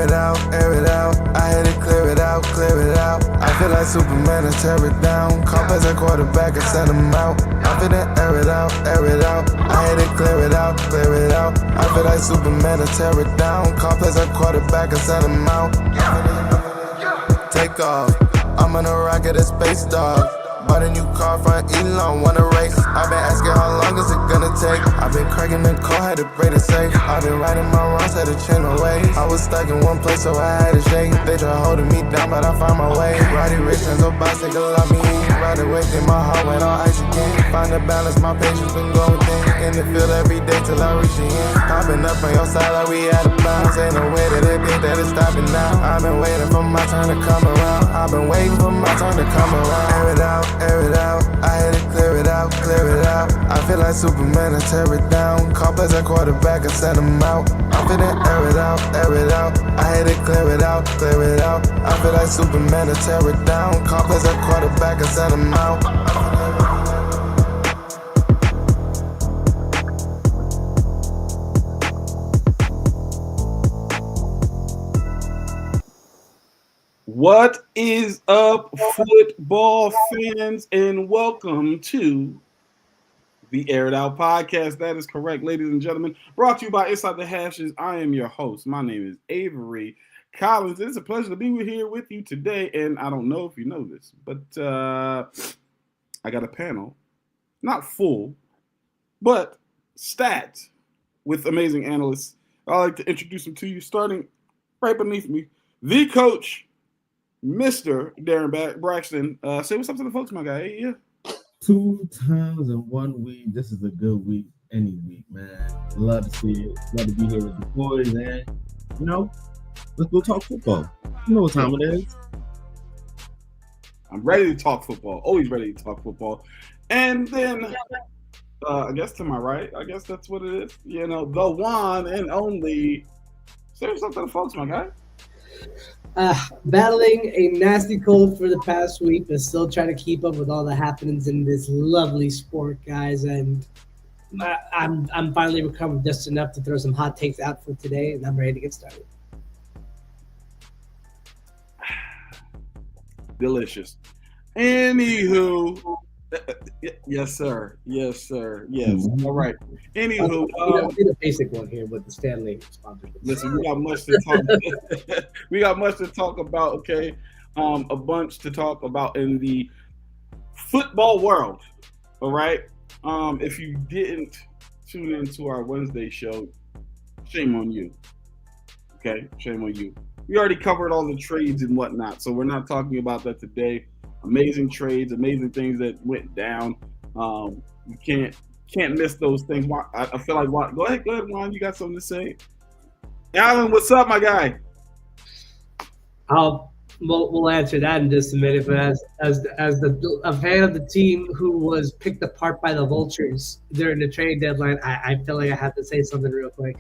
it out, air it out. I had to clear it out, clear it out. I feel like Superman and tear it down. Call as a quarterback and send him out. I feel to air it out, air it out. I had to clear it out, clear it out. I feel like Superman and tear it down. Call as a quarterback and send him out. Take off. I'm on a rocket, a space dog. Bought a new car from Elon, wanna race. I've been asking how long is it gonna take. I've been cracking the code, had to break it safe. I've been writing my wrongs, had to change my ways. I was stuck in one place, so I had to shake. They try holding me down, but I found my way. Roddy Rich and so bicycle love me. Right away, then my heart went on ice again. Find the balance, my patience been going thin. In the field every day till I reach the end. Popping up on your side like we had a bounce. Ain't no way that they think that it's stopping now. I've been waiting for my turn to come around. I've been waiting for my turn to come around. Air it out, air it out. I had to clear it out, clear it out. I feel like Superman and tear it down. Call as a quarterback and send him out. I feel to air it out, air it out. I had to clear it out, clear it out. I feel like Superman and tear it down. Call as a quarterback and send him out. What is up, football fans, and welcome to the Air It Out podcast. That is correct, ladies and gentlemen. Brought to you by Inside the Hashes. I am your host. My name is Avery Collins. It's a pleasure to be here with you today, and I don't know if you know this, but I got a panel, not full, but stacked with amazing analysts. I'd like to introduce them to you, starting right beneath me, the coach, Mr. Darren Braxton. Say what's up to the folks, my guy. Hey, yeah. 2 times in 1 week. This is a good week, any week, man. Love to see it. Love to be here with the boys, and let's go talk football. You know what time it is. I'm ready to talk football. Always ready to talk football. And then, I guess to my right, I guess that's what it is. The one and only. Say what's up to the folks, my guy. Battling a nasty cold for the past week, but still trying to keep up with all the happenings in this lovely sport, guys. And I'm finally recovered just enough to throw some hot takes out for today, and I'm ready to get started. Delicious. Anywho, yes, sir. Yes, sir. Yes. Mm-hmm. All right. Anywho, the basic one here with the Stanley sponsorship. Listen, we got much to talk. We got much to talk about. Okay, a bunch to talk about in the football world. All right. If you didn't tune into our Wednesday show, shame on you. Okay, shame on you. We already covered all the trades and whatnot, so we're not talking about that today. Amazing trades, amazing things that went down. You can't miss those things. I feel like go ahead, Juan. You got something to say? Alan, what's up, my guy? We'll answer that in just a minute. But as a fan of the team who was picked apart by the vultures during the trade deadline, I feel like I have to say something real quick.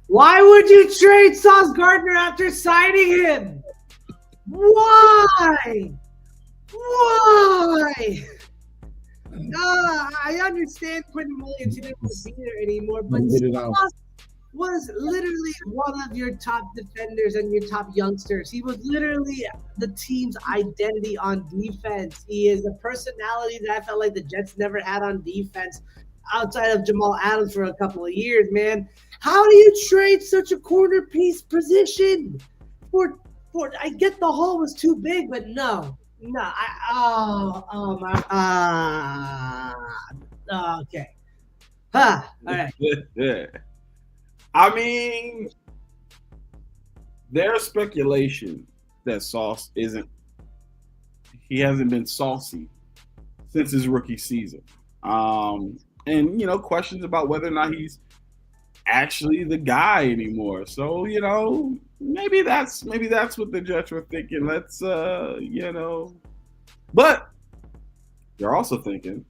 Why would you trade Sauce Gardner after signing him? Why? I understand Quentin Williams, he didn't want to be there anymore, but Sauce was literally one of your top defenders and your top youngsters. He was literally the team's identity on defense. He is a personality that I felt like the Jets never had on defense outside of Jamal Adams for a couple of years, man. How do you trade such a corner piece position for I get the hole was too big, but no. Okay. All right. I mean, there's speculation that Sauce he hasn't been saucy since his rookie season. And questions about whether or not he's actually the guy anymore. So, maybe that's what the Jets were thinking. Let's but they're also thinking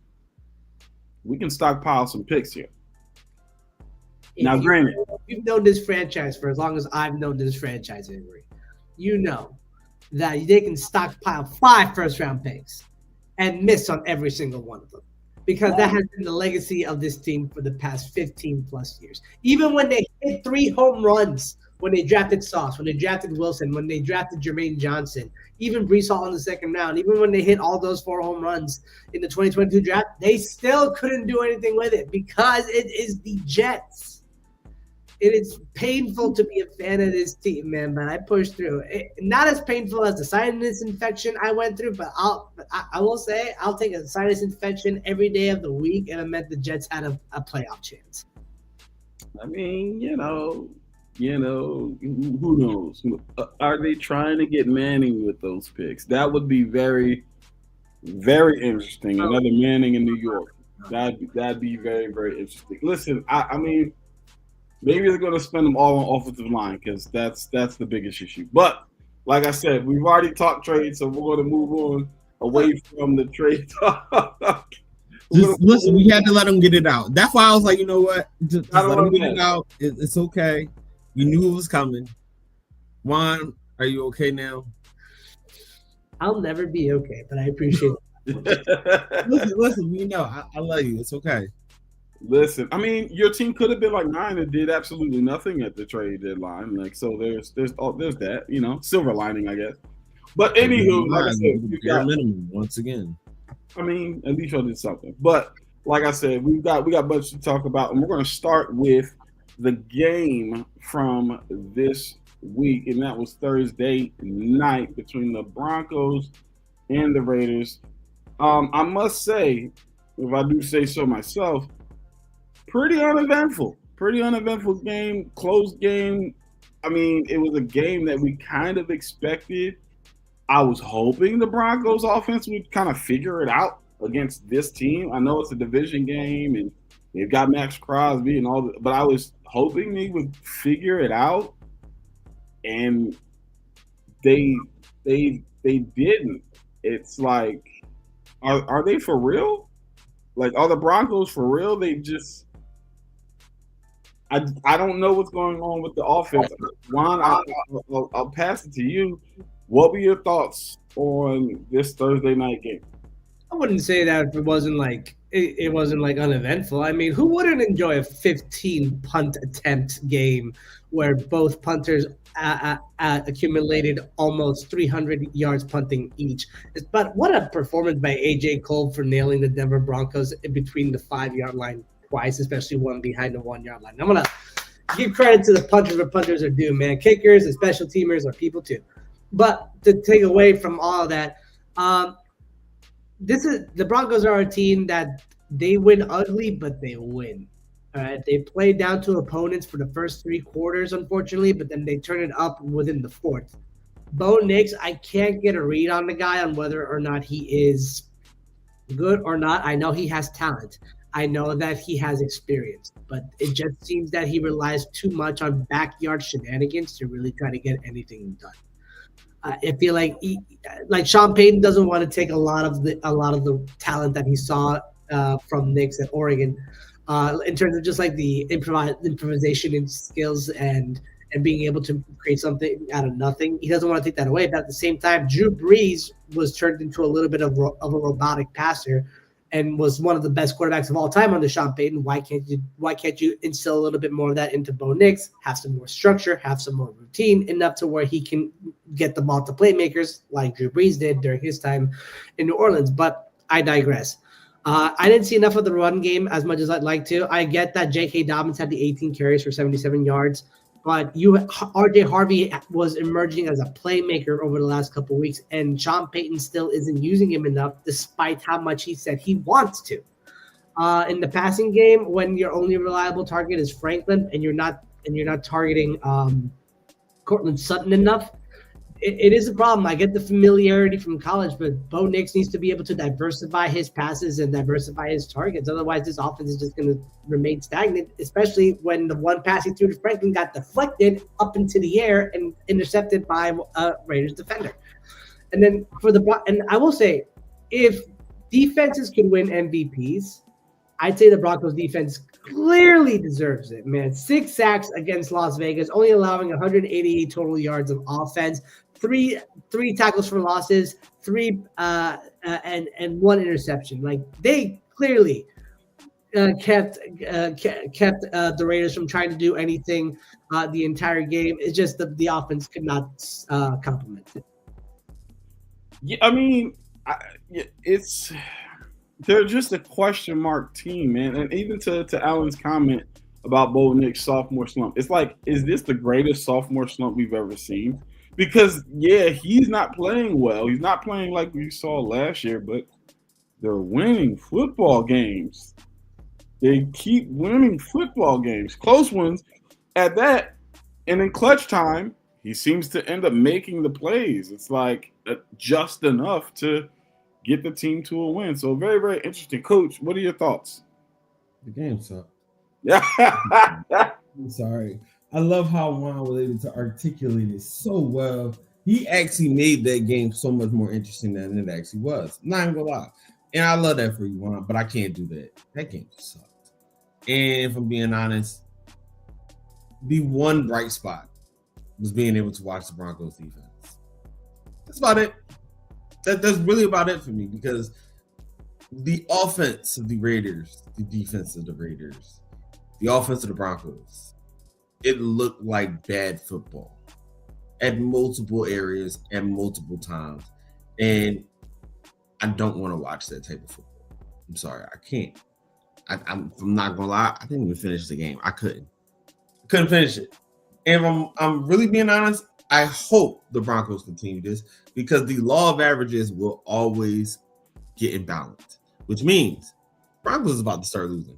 we can stockpile some picks here. Now, granted, you've known this franchise for as long as I've known this franchise, Avery. You know that they can stockpile 5 first-round picks and miss on every single one of them. because that has been the legacy of this team for the past 15 plus years. Even when they hit 3 home runs, when they drafted Sauce, when they drafted Wilson, when they drafted Jermaine Johnson, even Brees Hall in the second round, even when they hit all those 4 home runs in the 2022 draft, they still couldn't do anything with it because it is the Jets. It is painful to be a fan of this team, man, but I pushed through. Not as painful as the sinus infection I went through, but I will say I'll take a sinus infection every day of the week, and it meant the Jets had a playoff chance. I mean, who knows? Are they trying to get Manning with those picks? That would be very, very interesting. Another Manning in New York. That'd be very, very interesting. Listen, I mean, maybe they're going to spend them all on offensive line because that's the biggest issue. But like I said, we've already talked trade, so we're going to move on away from the trade talk. Just listen, we had to let them get it out. That's why I was like, you know what? Just let them get it out. It's okay. You knew it was coming. Juan, are you okay now? I'll never be okay, but I appreciate it. Listen, I love you. It's okay. Listen, I mean, your team could have been like mine and did absolutely nothing at the trade deadline. Like, so there's that, silver lining, I guess. But anywho, like I said, bare minimum once again. I mean, at least y'all did something. But like I said, we got much to talk about, and we're going to start with the game from this week, and that was Thursday night between the Broncos and the Raiders. I must say, if I do say so myself, pretty uneventful game, close game. I mean, it was a game that we kind of expected. I was hoping the Broncos offense would kind of figure it out against this team. I know it's a division game and they've got Max Crosby and all that, but I was hoping they would figure it out, and they didn't. It's like, are they for real? Like, are the Broncos for real? They just I don't know what's going on with the offense. Juan, I'll pass it to you. What were your thoughts on this Thursday night game? I wouldn't say that if it wasn't like uneventful. I mean, who wouldn't enjoy a 15 punt attempt game where both punters accumulated almost 300 yards punting each? But what a performance by AJ Cole for nailing the Denver Broncos in between the 5-yard line twice, especially one behind the 1-yard line. I'm gonna give credit to the punters where punters are due, man. Kickers and special teamers are people too. But to take away from all of that, the Broncos are a team that they win ugly, but they win. All right, they play down to opponents for the first 3 quarters, unfortunately, but then they turn it up within the 4th. Bo Nix, I can't get a read on the guy on whether or not he is good or not. I know he has talent. I know that he has experience, but it just seems that he relies too much on backyard shenanigans to really try to get anything done. I feel like Sean Payton doesn't want to take a lot of the talent that he saw from Nix at Oregon in terms of just like the improvisation and skills and being able to create something out of nothing. He doesn't want to take that away, but at the same time, Drew Brees was turned into a little bit of a robotic passer and was one of the best quarterbacks of all time under Sean Payton. Why can't you instill a little bit more of that into Bo Nix, have some more structure, have some more routine, enough to where he can get the ball to playmakers like Drew Brees did during his time in New Orleans? But I digress. I didn't see enough of the run game as much as I'd like to. I get that J.K. Dobbins had the 18 carries for 77 yards, but R.J. Harvey was emerging as a playmaker over the last couple of weeks, and Sean Payton still isn't using him enough, despite how much he said he wants to. In the passing game, when your only reliable target is Franklin, and you're not targeting Cortland Sutton enough, it is a problem. I get the familiarity from college, but Bo Nix needs to be able to diversify his passes and diversify his targets. Otherwise, this offense is just going to remain stagnant, especially when the one passing through to Franklin got deflected up into the air and intercepted by a Raiders defender. And then and I will say, if defenses could win MVPs, I'd say the Broncos defense clearly deserves it, man. 6 sacks against Las Vegas, only allowing 188 total yards of offense, three tackles for losses, 3 and 1 interception. Like, they clearly kept the Raiders from trying to do anything the entire game. It's just the offense could not complement it. Yeah, I mean, they're just a question mark team, man. And even to Alan's comment about Bo Nix's sophomore slump, it's like, is this the greatest sophomore slump we've ever seen? Because yeah, he's not playing well. He's not playing like we saw last year, but they're winning football games. They keep winning football games, close ones at that. And in clutch time, he seems to end up making the plays. It's like just enough to get the team to a win. So very, very interesting. Coach, what are your thoughts? The game sucked. Yeah. I'm sorry. I love how Juan was able to articulate it so well. He actually made that game so much more interesting than it actually was. I'm not even gonna lie. And I love that for you, Juan, but I can't do that. That game sucked. And if I'm being honest, the one bright spot was being able to watch the Broncos defense. That's about it. That's really about it for me, because the offense of the Raiders, the defense of the Raiders, the offense of the Broncos, it looked like bad football at multiple areas at multiple times. And I don't want to watch that type of football. I'm sorry, I can't. I'm not gonna lie, I didn't even finish the game. I couldn't finish it. And if I'm really being honest, I hope the Broncos continue this, because the law of averages will always get imbalanced, which means Broncos is about to start losing.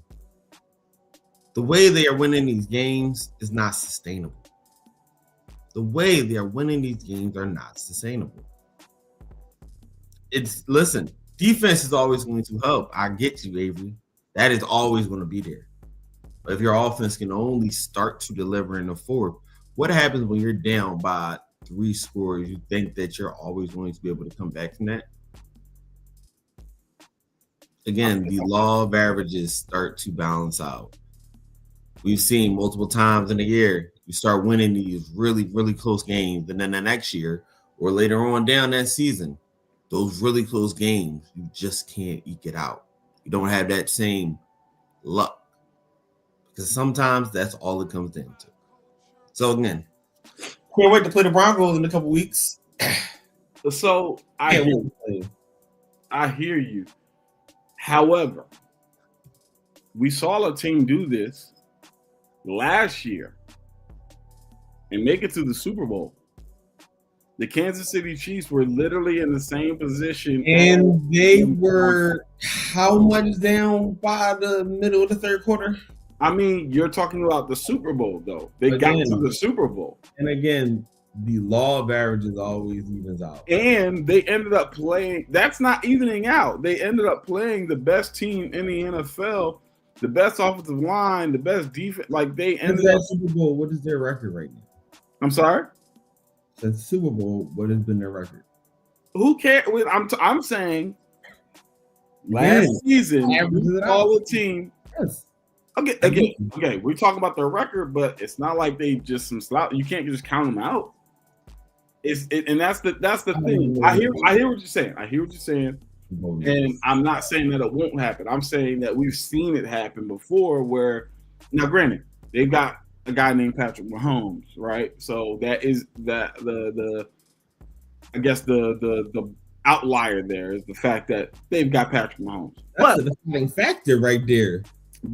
The way they are winning these games is not sustainable. The way they are winning these games are not sustainable. Listen, defense is always going to help. I get you, Avery. That is always going to be there. But if your offense can only start to deliver in the fourth, what happens when you're down by 3 scores? You think that you're always going to be able to come back from that? Again, the law of averages start to balance out. We've seen multiple times in the year, you start winning these really, really close games, and then the next year or later on down that season, those really close games, you just can't eke it out. You don't have that same luck, because sometimes that's all it comes down to. So again, can't wait to play the Broncos in a couple weeks. So I hear you. However, we saw a team do this last year and make it to the Super Bowl. The Kansas City Chiefs were literally in the same position. And they were how much down by the middle of the third quarter? I mean, you're talking about the Super Bowl, though. They got to the Super Bowl. And again, the law of averages always evens out. And they ended up playing – that's not evening out. They ended up playing the best team in the NFL, the best offensive line, the best defense. Like, they ended up – Super Bowl, what is their record right now? I'm sorry? The Super Bowl, what has been their record? Who cares? I'm saying last season, all the team. Yes. Okay. We're talking about their record, but it's not like they just some slot. You can't just count them out. And that's the thing. I hear what you're saying. And I'm not saying that it won't happen. I'm saying that we've seen it happen before. Where now, granted, they've got a guy named Patrick Mahomes, right? So that is the outlier there is the fact that they've got Patrick Mahomes. That's the defining factor right there.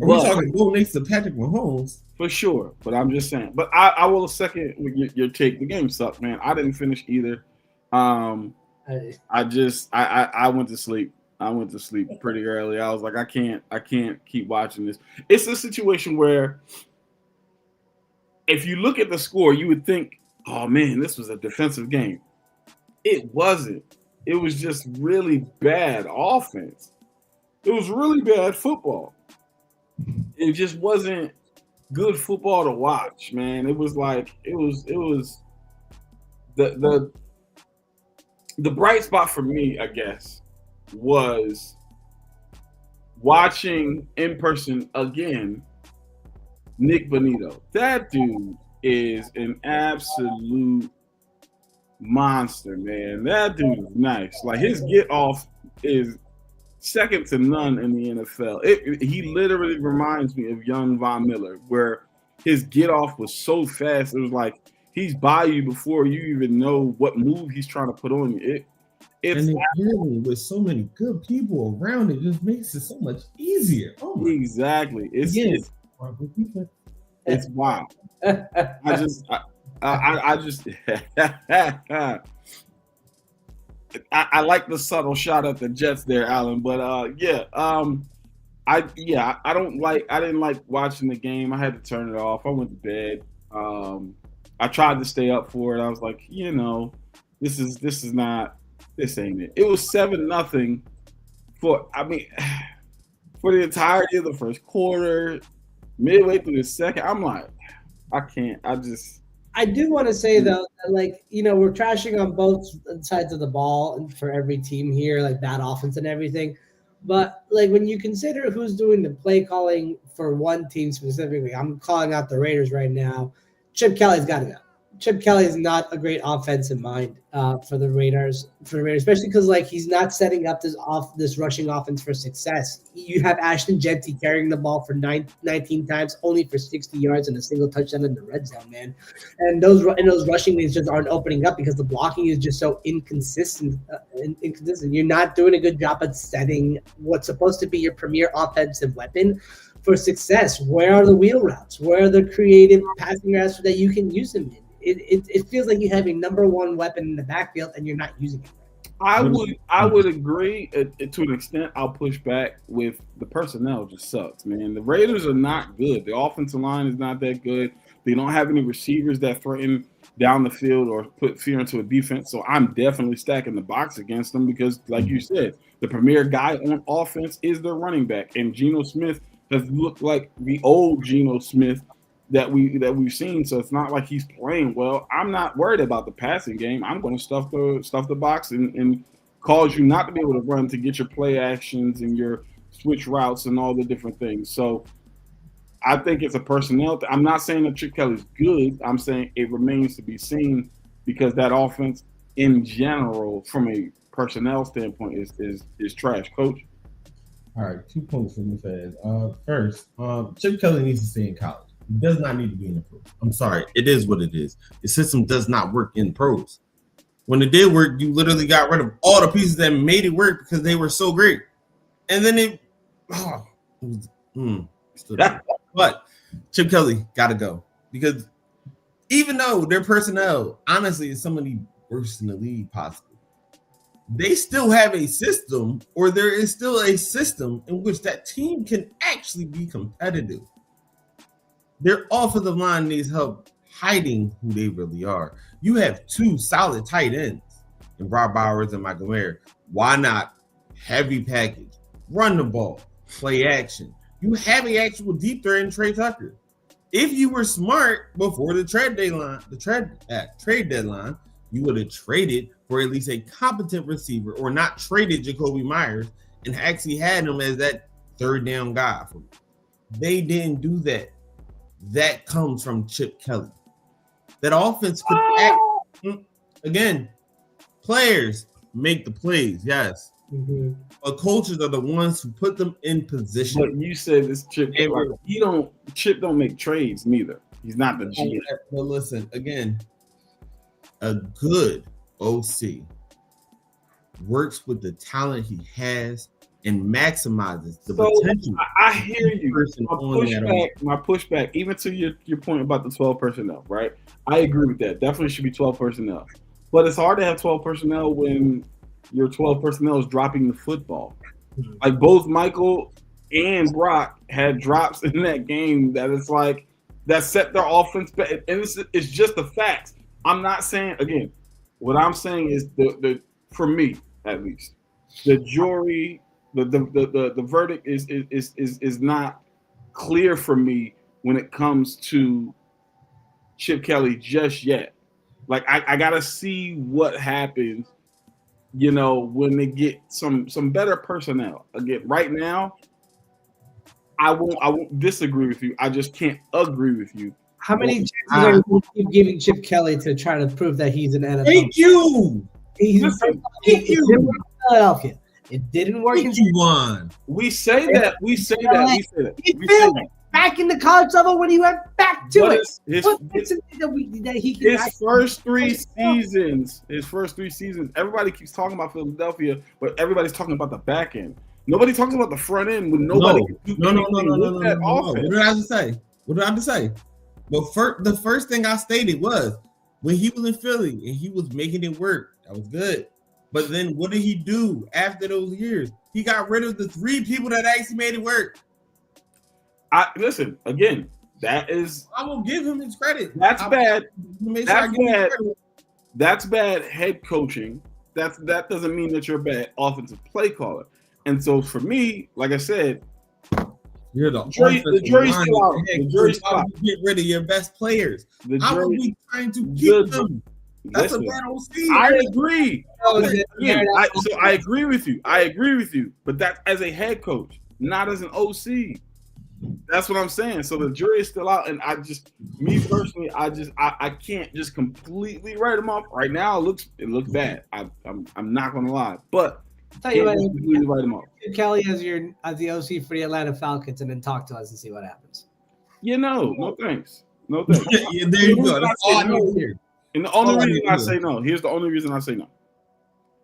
Are we talking Bo Nix to Patrick Mahomes? For sure, but I'm just saying. But I will second your take. The game sucked, man. I didn't finish either. I went to sleep. I went to sleep pretty early. I was like, I can't keep watching this. It's a situation where if you look at the score, you would think, oh man, this was a defensive game. It wasn't. It was just really bad offense. It was really bad football. It just wasn't good football to watch, man. It was like it was the bright spot for me, I guess, was watching in person again Nick Bonito. That dude is an absolute monster, man. That dude is nice. Like his get off is second to none in the NFL. He literally reminds me of young Von Miller, where his get off was so fast. It was like he's by you before you even know what move he's trying to put on you. And then with so many good people around, it just makes it so much easier. Oh my exactly. It's wild. I just I like the subtle shot at the Jets there, Alan. But I didn't like watching the game. I had to turn it off. I went to bed. I tried to stay up for it. I was like, this ain't it. It was 7-0 for the entirety of the first quarter, midway through the second. I'm like, I can't. I do want to say though, that, we're trashing on both sides of the ball for every team here, like bad offense and everything. But when you consider who's doing the play calling for one team specifically, I'm calling out the Raiders right now. Chip Kelly's got to go. Chip Kelly is not a great offensive mind for the Raiders, especially because he's not setting up this rushing offense for success. You have Ashton Jeanty carrying the ball for 19 times, only for 60 yards and a single touchdown in the red zone, man. And those rushing lanes just aren't opening up because the blocking is just so inconsistent. You're not doing a good job at setting what's supposed to be your premier offensive weapon for success. Where are the wheel routes? Where are the creative passing routes that you can use them in? It feels like you have a number one weapon in the backfield and you're not using it. I would agree to an extent. I'll push back with the personnel just sucks, man. The Raiders are not good. The offensive line is not that good. They don't have any receivers that threaten down the field or put fear into a defense. So I'm definitely stacking the box against them because, like you said, the premier guy on offense is their running back, and Geno Smith has looked like the old Geno Smith that we've seen. So it's not like he's playing well. I'm not worried about the passing game. I'm going to stuff the box and cause you not to be able to run to get your play actions and your switch routes and all the different things. So I think it's a personnel I'm not saying that Chip Kelly's good. I'm saying it remains to be seen because that offense in general, from a personnel standpoint, is trash. Coach? All right, 2 points from me fans. First, Chip Kelly needs to stay in college. It does not need to be in the pros. I'm sorry. It is what it is. The system does not work in pros. When it did work, you literally got rid of all the pieces that made it work because they were so great. And then but Chip Kelly got to go because even though their personnel, honestly, is some of the worst in the league possibly, they still have a system, or there is still a system in which that team can actually be competitive. Their offensive line needs help hiding who they really are. You have two solid tight ends in Rob Bowers and Michael Mayer. Why not heavy package, run the ball, play action? You have an actual deep threat in Trey Tucker. If you were smart before the trade deadline, you would have traded for at least a competent receiver, or not traded Jacoby Myers and actually had him as that third down guy for me. They didn't do that. That comes from Chip Kelly. That offense could act. Again, players make the plays, yes. Mm-hmm. But coaches are the ones who put them in position. But you said this Chip, Chip don't make trades neither. He's not the GM. But listen, again, a good OC works with the talent he has and maximizes the potential. I hear you. My pushback, even to your point about the 12 personnel, right? I agree with that. Definitely should be 12 personnel. But it's hard to have 12 personnel when your 12 personnel is dropping the football. Like both Michael and Brock had drops in that game that it's like that set their offense back. And it's just the facts. I'm not saying, again, what I'm saying is the for me at least, the jury. The verdict is not clear for me when it comes to Chip Kelly just yet. Like I gotta see what happens, when they get some better personnel. Again, right now, I won't disagree with you. I just can't agree with you. How many chances are you keep giving Chip Kelly to try to prove that he's an NFL? Thank you. He's in Philadelphia. It didn't work. He won. We say that. We say that. We say that. He We say failed that. back in the college level when he went back to What it. is his, What makes it that he can his first three seasons, everybody keeps talking about Philadelphia, but everybody's talking about the back end. Nobody talks about the front end when nobody can do anything with that offense. What did I just say? What did I just say? But the first thing I stated was when he was in Philly and he was making it work, that was good. But then what did he do after those years? He got rid of the 3 people that actually made it work. Listen, again, that is. I will give him his credit. That's bad. That's bad. That's bad head coaching. That doesn't mean that you're a bad offensive play caller. And so for me, like I said, you're the jury's still out. The jury's still out. Get rid of your best players. How are we trying to keep them? That's a bad OC. I agree. I agree with you. I agree with you. But that's as a head coach, not as an OC. That's what I'm saying. So the jury is still out, and me personally, I can't just completely write them off right now. It looks bad. I'm not gonna lie, but tell you what, completely write them off. Kelly as the OC for the Atlanta Falcons, and then talk to us and see what happens. No thanks. No thanks. Yeah, there you go. That's all I need to hear. And the only reason I say no, here's the only reason I say no.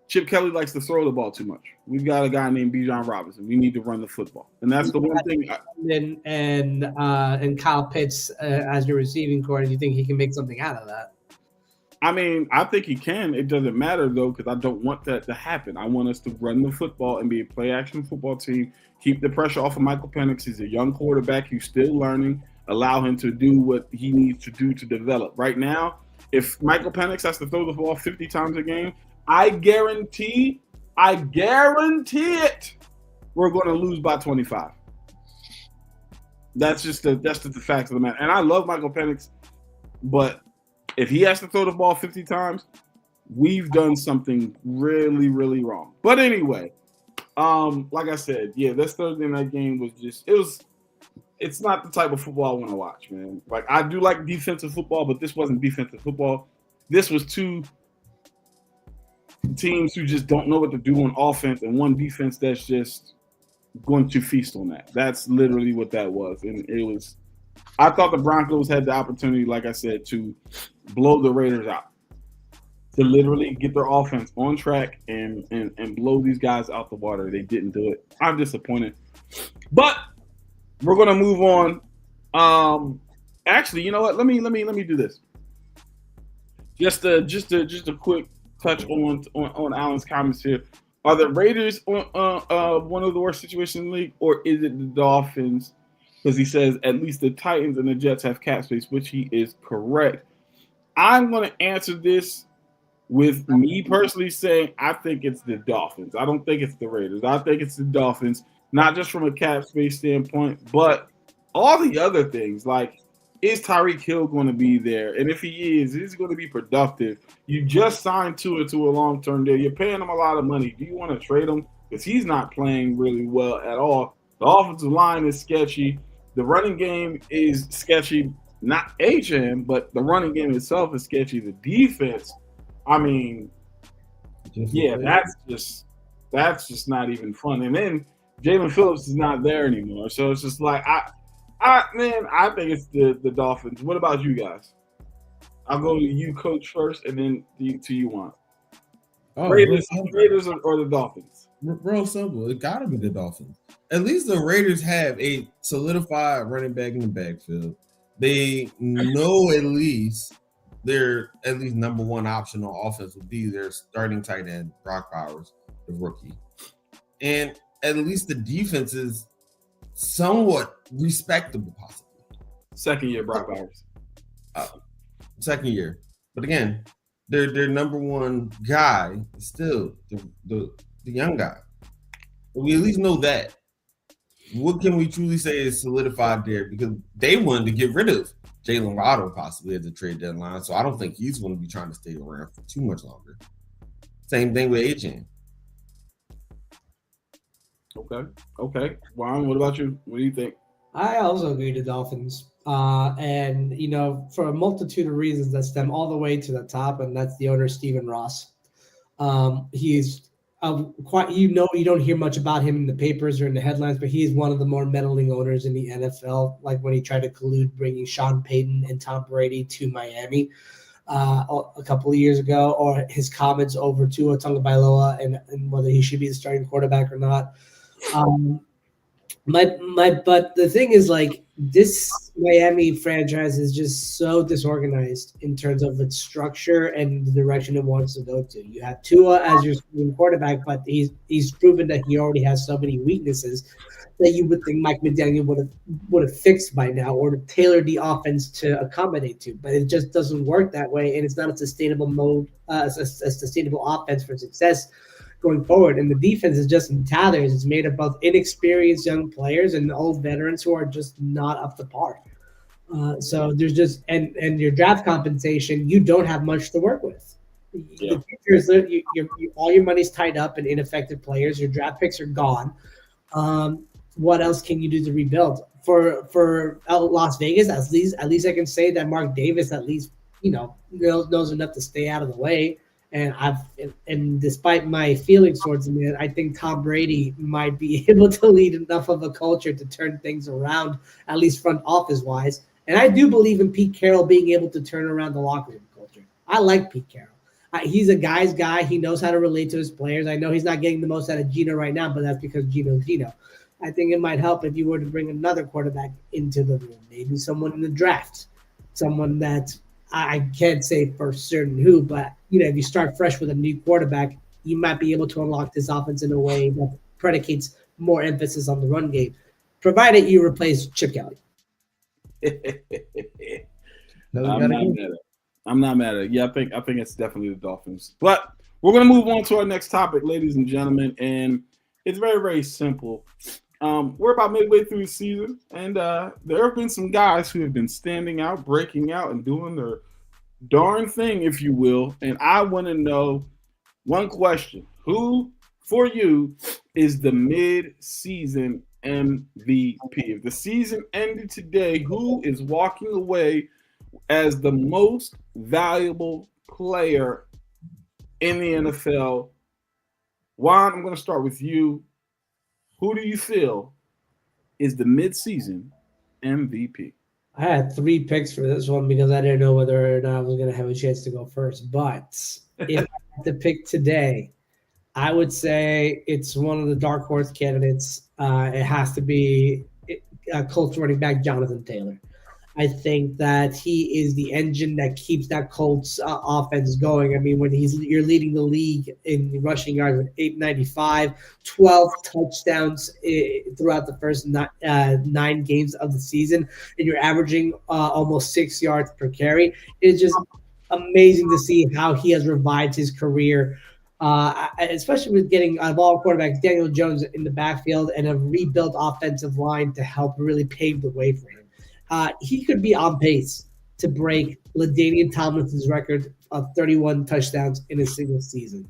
Chip Kelly likes to throw the ball too much. We've got a guy named Bijan Robinson. We need to run the football, and that's the one thing. And Kyle Pitts as your receiving core. Do you think he can make something out of that? I mean, I think he can. It doesn't matter though, because I don't want that to happen. I want us to run the football and be a play-action football team. Keep the pressure off of Michael Penix. He's a young quarterback. He's still learning. Allow him to do what he needs to do to develop. Right now, if Michael Penix has to throw the ball 50 times a game, I guarantee it, we're going to lose by 25. That's just the facts of the matter. And I love Michael Penix, but if he has to throw the ball 50 times, we've done something really, really wrong. But anyway, like I said, yeah, this Thursday night game was it's not the type of football I want to watch, man. Like, I do like defensive football, but this wasn't defensive football. This was 2 teams who just don't know what to do on offense, and one defense that's just going to feast on that. That's literally what that was. And it was – I thought the Broncos had the opportunity, like I said, to blow the Raiders out, to literally get their offense on track and blow these guys out the water. They didn't do it. I'm disappointed. But – we're gonna move on. Actually, you know what? Let me do this. Just a quick touch on Alan's comments here. Are the Raiders on one of the worst situations in the league, or is it the Dolphins? Because he says at least the Titans and the Jets have cap space, which he is correct. I'm gonna answer this with me personally saying I think it's the Dolphins. I don't think it's the Raiders. I think it's the Dolphins. Not just from a cap space standpoint, but all the other things. Like, is Tyreek Hill going to be there? And if he is, he's going to be productive. You just signed Tua to a long-term deal. You're paying him a lot of money. Do you want to trade him? Because he's not playing really well at all. The offensive line is sketchy. The running game is sketchy. Not HM, but the running game itself is sketchy. The defense, I mean, yeah, that's just not even fun. And then Jalen Phillips is not there anymore. So it's just like, I think it's the Dolphins. What about you guys? I'll go to you, Coach, first, and then to you, Juan. Raiders or the Dolphins? Real simple. It got to be the Dolphins. At least the Raiders have a solidified running back in the backfield. They know at least their number one option on offense would be their starting tight end, Brock Bowers, the rookie. And at least the defense is somewhat respectable, possibly. Second year, Brock Bowers. Second year. But again, their number one guy is still the young guy. But we at least know that. What can we truly say is solidified there? Because they wanted to get rid of Jalen Waddle possibly at the trade deadline. So I don't think he's going to be trying to stay around for too much longer. Same thing with HN. Okay. Juan, what about you? What do you think? I also agree to Dolphins. And, for a multitude of reasons that stem all the way to the top, and that's the owner, Stephen Ross. He's quite, you don't hear much about him in the papers or in the headlines, but he is one of the more meddling owners in the NFL. Like when he tried to collude bringing Sean Payton and Tom Brady to Miami a couple of years ago, or his comments over Tua Tagovailoa and whether he should be the starting quarterback or not. But the thing is, like, this Miami franchise is just so disorganized in terms of its structure and the direction it wants to go to. You have Tua as your starting quarterback, but he's proven that he already has so many weaknesses that you would think Mike McDaniel would have fixed by now or tailored the offense to accommodate to. But it just doesn't work that way, and it's not a sustainable a sustainable offense for success going forward. And the defense is just in tatters. It's made up of inexperienced young players and old veterans who are just not up to par. So there's just and your draft compensation, you don't have much to work with. Yeah. The future is all your money's tied up in ineffective players. Your draft picks are gone. What else can you do to rebuild? For Las Vegas, at least I can say that Mark Davis at least knows enough to stay out of the way. And despite my feelings towards him, I think Tom Brady might be able to lead enough of a culture to turn things around, at least front office wise. And I do believe in Pete Carroll being able to turn around the locker room culture. I like Pete Carroll. He's a guy's guy. He knows how to relate to his players. I know he's not getting the most out of Gino right now, but that's because Gino's Gino. I think it might help if you were to bring another quarterback into the room, maybe someone in the draft, someone that I can't say for certain who, but if you start fresh with a new quarterback, you might be able to unlock this offense in a way that predicates more emphasis on the run game, provided you replace Chip Kelly. I'm not mad at it. Yeah, I think it's definitely the Dolphins. But we're gonna move on to our next topic, ladies and gentlemen, and it's very, very simple. We're about midway through the season, and there have been some guys who have been standing out, breaking out, and doing their darn thing, if you will. And I want to know one question: who, for you, is the mid-season MVP? If the season ended today, who is walking away as the most valuable player in the NFL? Juan, I'm going to start with you. Who do you feel is the mid-season MVP? I had 3 picks for this one because I didn't know whether or not I was going to have a chance to go first. But if I had to pick today, I would say it's one of the dark horse candidates. It has to be Colts running back Jonathan Taylor. I think that he is the engine that keeps that Colts offense going. I mean, when you're leading the league in rushing yards with 895, 12 touchdowns throughout the first 9 games of the season, and you're averaging almost 6 yards per carry. It's just amazing to see how he has revived his career, especially with getting of all quarterbacks, Daniel Jones in the backfield and a rebuilt offensive line to help really pave the way for him. He could be on pace to break LaDainian Tomlinson's record of 31 touchdowns in a single season.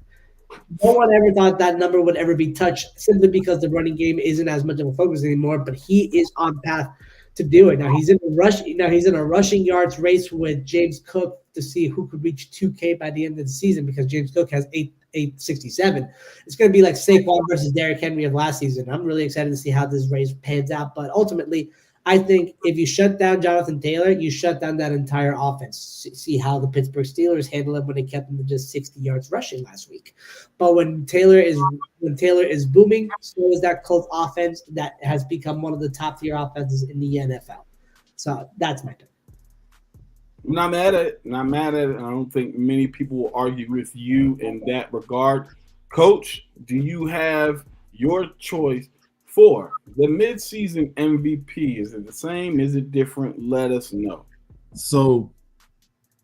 No one ever thought that number would ever be touched simply because the running game isn't as much of a focus anymore, but he is on path to do it. Now he's in a rushing yards race with James Cook to see who could reach 2K by the end of the season because James Cook has 867. It's going to be like Saquon versus Derrick Henry of last season. I'm really excited to see how this race pans out, but ultimately I think if you shut down Jonathan Taylor, you shut down that entire offense. See how the Pittsburgh Steelers handle it when they kept him to just 60 yards rushing last week. But when Taylor is booming, so is that Colts offense that has become one of the top tier offenses in the NFL. So that's my pick. I'm not mad at it. Not mad at it. I don't think many people will argue with you in that regard. Coach, do you have your choice for the midseason MVP? Is it the same? Is it different? Let us know. So,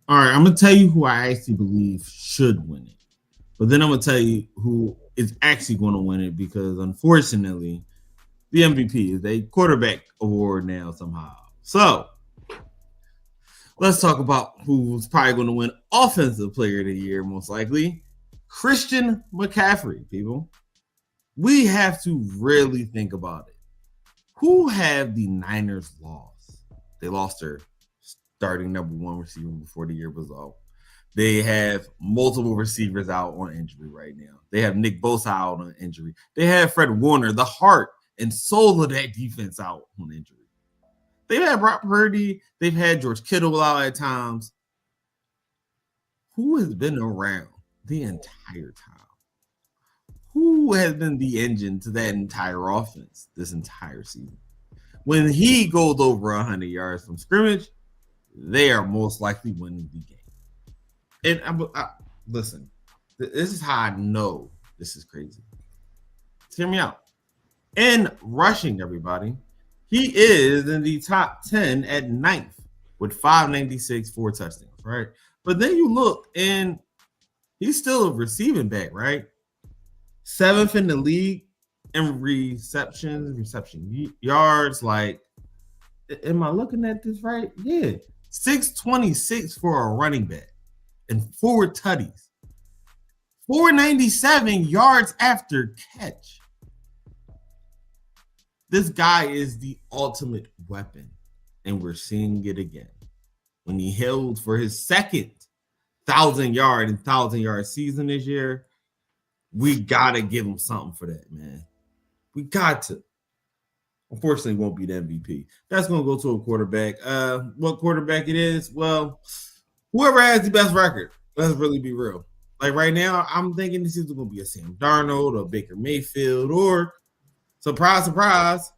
all right, I'm going to tell you who I actually believe should win it. But then I'm going to tell you who is actually going to win it because, unfortunately, the MVP is a quarterback award now somehow. So, let's talk about who's probably going to win Offensive Player of the Year, most likely. Christian McCaffrey, people. We have to really think about it. Who have the Niners lost? They lost their starting number 1 receiver before the year was out. They have multiple receivers out on injury right now. They have Nick Bosa out on injury. They have Fred Warner, the heart and soul of that defense, out on injury. They've had Brock Purdy. They've had George Kittle out at times. Who has been around the entire time? Who has been the engine to that entire offense this entire season? When he goes over 100 yards from scrimmage, they are most likely winning the game. And listen, this is how I know this is crazy. Hear me out. In rushing, everybody, he is in the top 10 at 9th with 596, 4 touchdowns, right? But then you look, and he's still a receiving back, right? 7th in the league in reception yards. Like, am I looking at this right? Yeah. 626 for a running back and 4 tutties. 497 yards after catch. This guy is the ultimate weapon, and we're seeing it again. When he held for his second 1,000-yard season this year, we got to give him something for that, man. We got to. Unfortunately, it won't be the MVP. That's going to go to a quarterback. What quarterback it is? Well, whoever has the best record. Let's really be real. Like right now, I'm thinking this is going to be a Sam Darnold or Baker Mayfield or, surprise, surprise,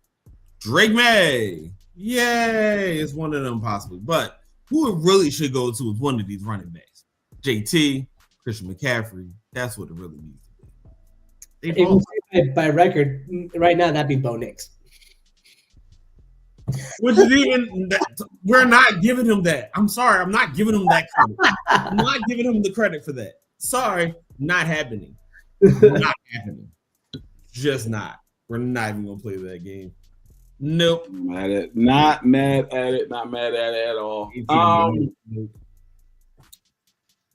Drake May. Yay! It's one of them possibly. But who it really should go to is one of these running backs. JT, Christian McCaffrey. That's what it really needs to be. By record, right now, that'd be Bo Nix. Which is even, we're not giving him that. I'm sorry, I'm not giving him that credit. I'm not giving him the credit for that. Sorry, not happening. Not happening. Just not. We're not even gonna play that game. Nope. Not mad at it at all.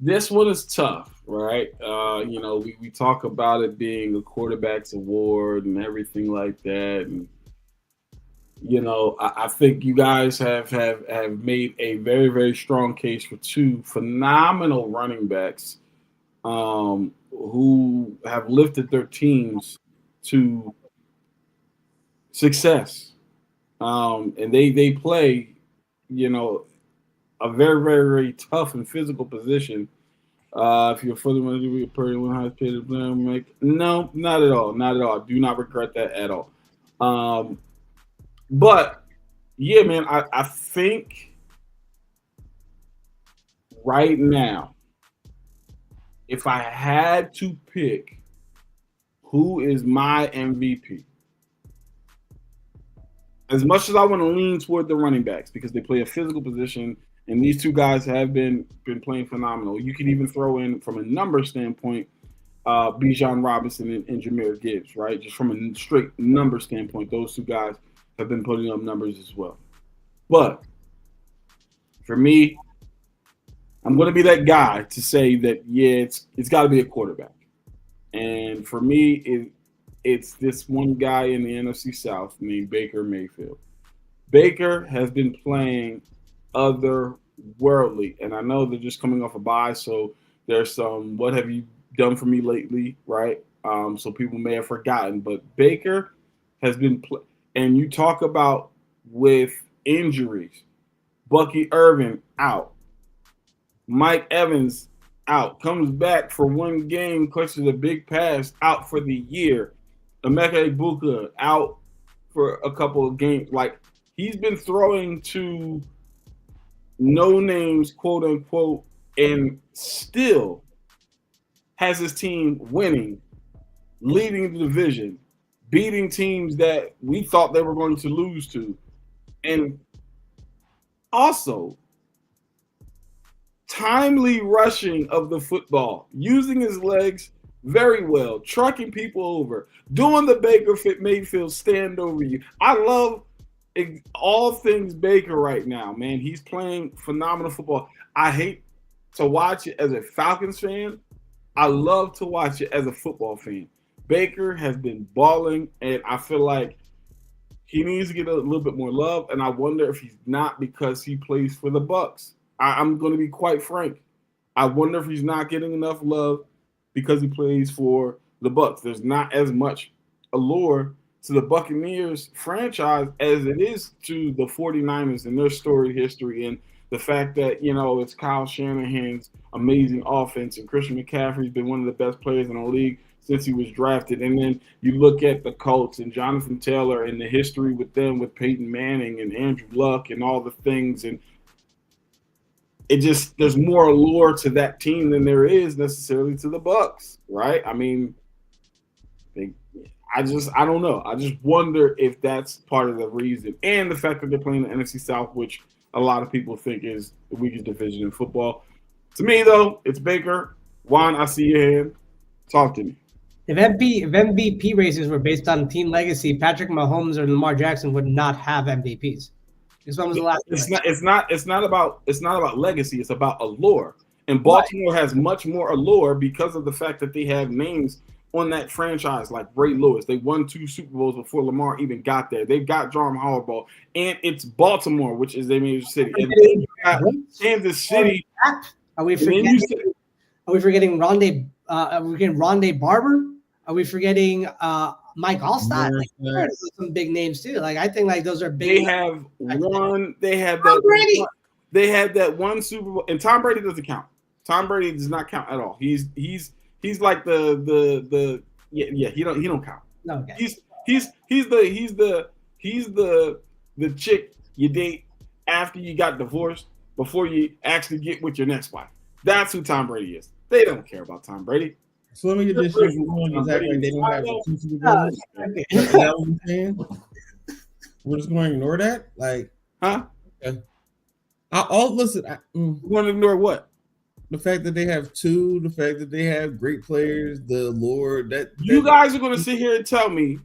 This one is tough, right? We talk about it being a quarterback's award and everything like that. And I think you guys have made a very, very strong case for 2 phenomenal running backs who have lifted their teams to success. And they play, a very, very, very tough and physical position. If you're further going to be a pretty one highest paid player, no, not at all. Not at all. I do not regret that at all. But yeah, man, I think right now, if I had to pick who is my MVP, as much as I want to lean toward the running backs because they play a physical position, and these 2 guys have been playing phenomenal. You can even throw in, from a number standpoint, Bijan Robinson and Jahmyr Gibbs, right? Just from a straight number standpoint, those 2 guys have been putting up numbers as well. But for me, I'm going to be that guy to say that, yeah, it's got to be a quarterback. And for me, it's this one guy in the NFC South named Baker Mayfield. Baker has been playing otherworldly. And I know they're just coming off a bye, so there's some what have you done for me lately, right? So people may have forgotten. But Baker has been and you talk about with injuries, Bucky Irvin out, Mike Evans out, comes back for 1 game, clutches a big pass, out for the year. Emeka Egbuka out for a couple of games. Like, he's been throwing to no names, quote unquote, and still has his team winning, leading the division, beating teams that we thought they were going to lose to. And also, timely rushing of the football, using his legs very well, trucking people over, doing the Baker Mayfield stand over you. I love all things Baker right now, man. He's playing phenomenal football. I hate to watch it as a Falcons fan. I love to watch it as a football fan. Baker has been balling, and I feel like he needs to get a little bit more love, and I wonder if he's not because he plays for the Bucs. I'm going to be quite frank. I wonder if he's not getting enough love because he plays for the Bucs. There's not as much allure to the Buccaneers franchise as it is to the 49ers and their storied history and the fact that, it's Kyle Shanahan's amazing offense and Christian McCaffrey's been one of the best players in the league since he was drafted. And then you look at the Colts and Jonathan Taylor and the history with them, with Peyton Manning and Andrew Luck and all the things. And there's more allure to that team than there is necessarily to the Bucs, right? I mean, I don't know. I just wonder if that's part of the reason. And the fact that they're playing the NFC South, which a lot of people think is the weakest division in football. To me, though, it's Baker. Juan, I see your hand. Talk to me. If MVP races were based on team legacy, Patrick Mahomes or Lamar Jackson would not have MVPs. This one was the last. It's not about legacy. It's about allure. And Baltimore has much more allure because of the fact that they have names on that franchise like Ray Lewis. They won 2 Super Bowls before Lamar even got there. They've got John Harbaugh, and it's Baltimore, which is a major city. And then you got Kansas City. Are we forgetting? Are we forgetting Rondé? Are we forgetting Rondé Barber? Are we forgetting Mike Allstott? Like, some big names too. Like I think like those are big. They have one. They have that. Brady. They had that one Super Bowl, and Tom Brady doesn't count. Tom Brady does not count at all. He's like the he don't count. No, okay. He's the chick you date after you got divorced before you actually get with your next wife. That's who Tom Brady is. They don't care about Tom Brady. So let me get this straight. They don't have 2 Super Bowls. Is that what you're saying? We're just going to ignore that? Like, huh? Okay. Listen. You want to ignore what? The fact that they have 2, the fact that they have great players, the Lord that you guys are going to sit here and tell me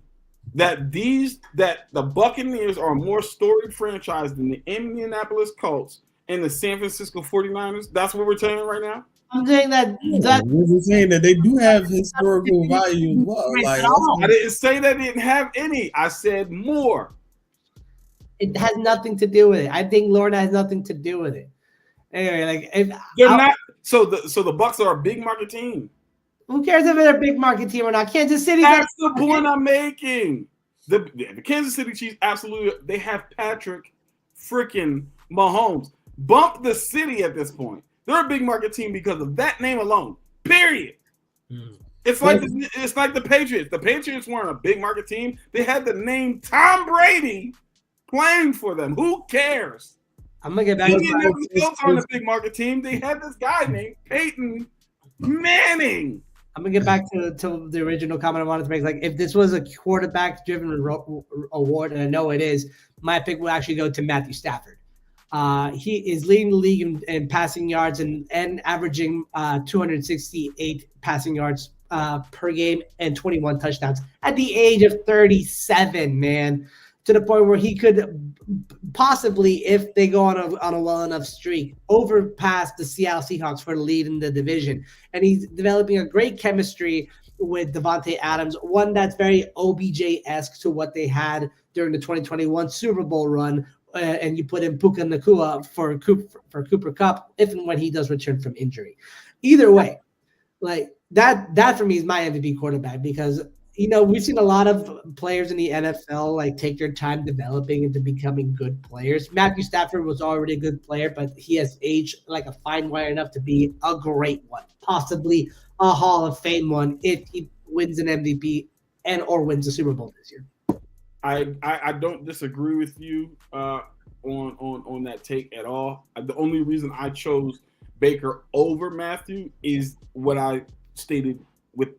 that the Buccaneers are a more storied franchise than the Indianapolis Colts and the San Francisco 49ers. That's what we're telling right now. I'm saying that we're saying that they do have historical value as well. Like, I didn't say they didn't have any. I said more. It has nothing to do with it. I think Lord has nothing to do with it. Anyway, like if they're not. So the Bucs are a big market team. Who cares if they're a big market team or not? Kansas City. That's the point I'm making. The Kansas City Chiefs absolutely. They have Patrick freaking Mahomes. Bump the city at this point. They're a big market team because of that name alone. Period. It's like the Patriots. The Patriots weren't a big market team. They had the name Tom Brady playing for them. Who cares? I'm gonna get back. They on a big market team. They had this guy named Peyton Manning. I'm gonna get back to the original comment I wanted to make. Like, if this was a quarterback-driven award, and I know it is, my pick would actually go to Matthew Stafford. He is leading the league in passing yards and averaging 268 passing yards per game and 21 touchdowns at the age of 37, man. To the point where he could possibly, if they go on a well enough streak, overpass the Seattle Seahawks for the lead in the division. And he's developing a great chemistry with Davante Adams, one that's very OBJ-esque to what they had during the 2021 Super Bowl run. And you put in Puka Nacua for Cooper Kupp if and when he does return from injury. Either way, like that for me is my MVP quarterback because we've seen a lot of players in the NFL like take their time developing into becoming good players. Matthew Stafford was already a good player, but he has aged like a fine wine enough to be a great one, possibly a Hall of Fame one if he wins an MVP and or wins the Super Bowl this year. I don't disagree with you on that take at all. The only reason I chose Baker over Matthew is what I stated with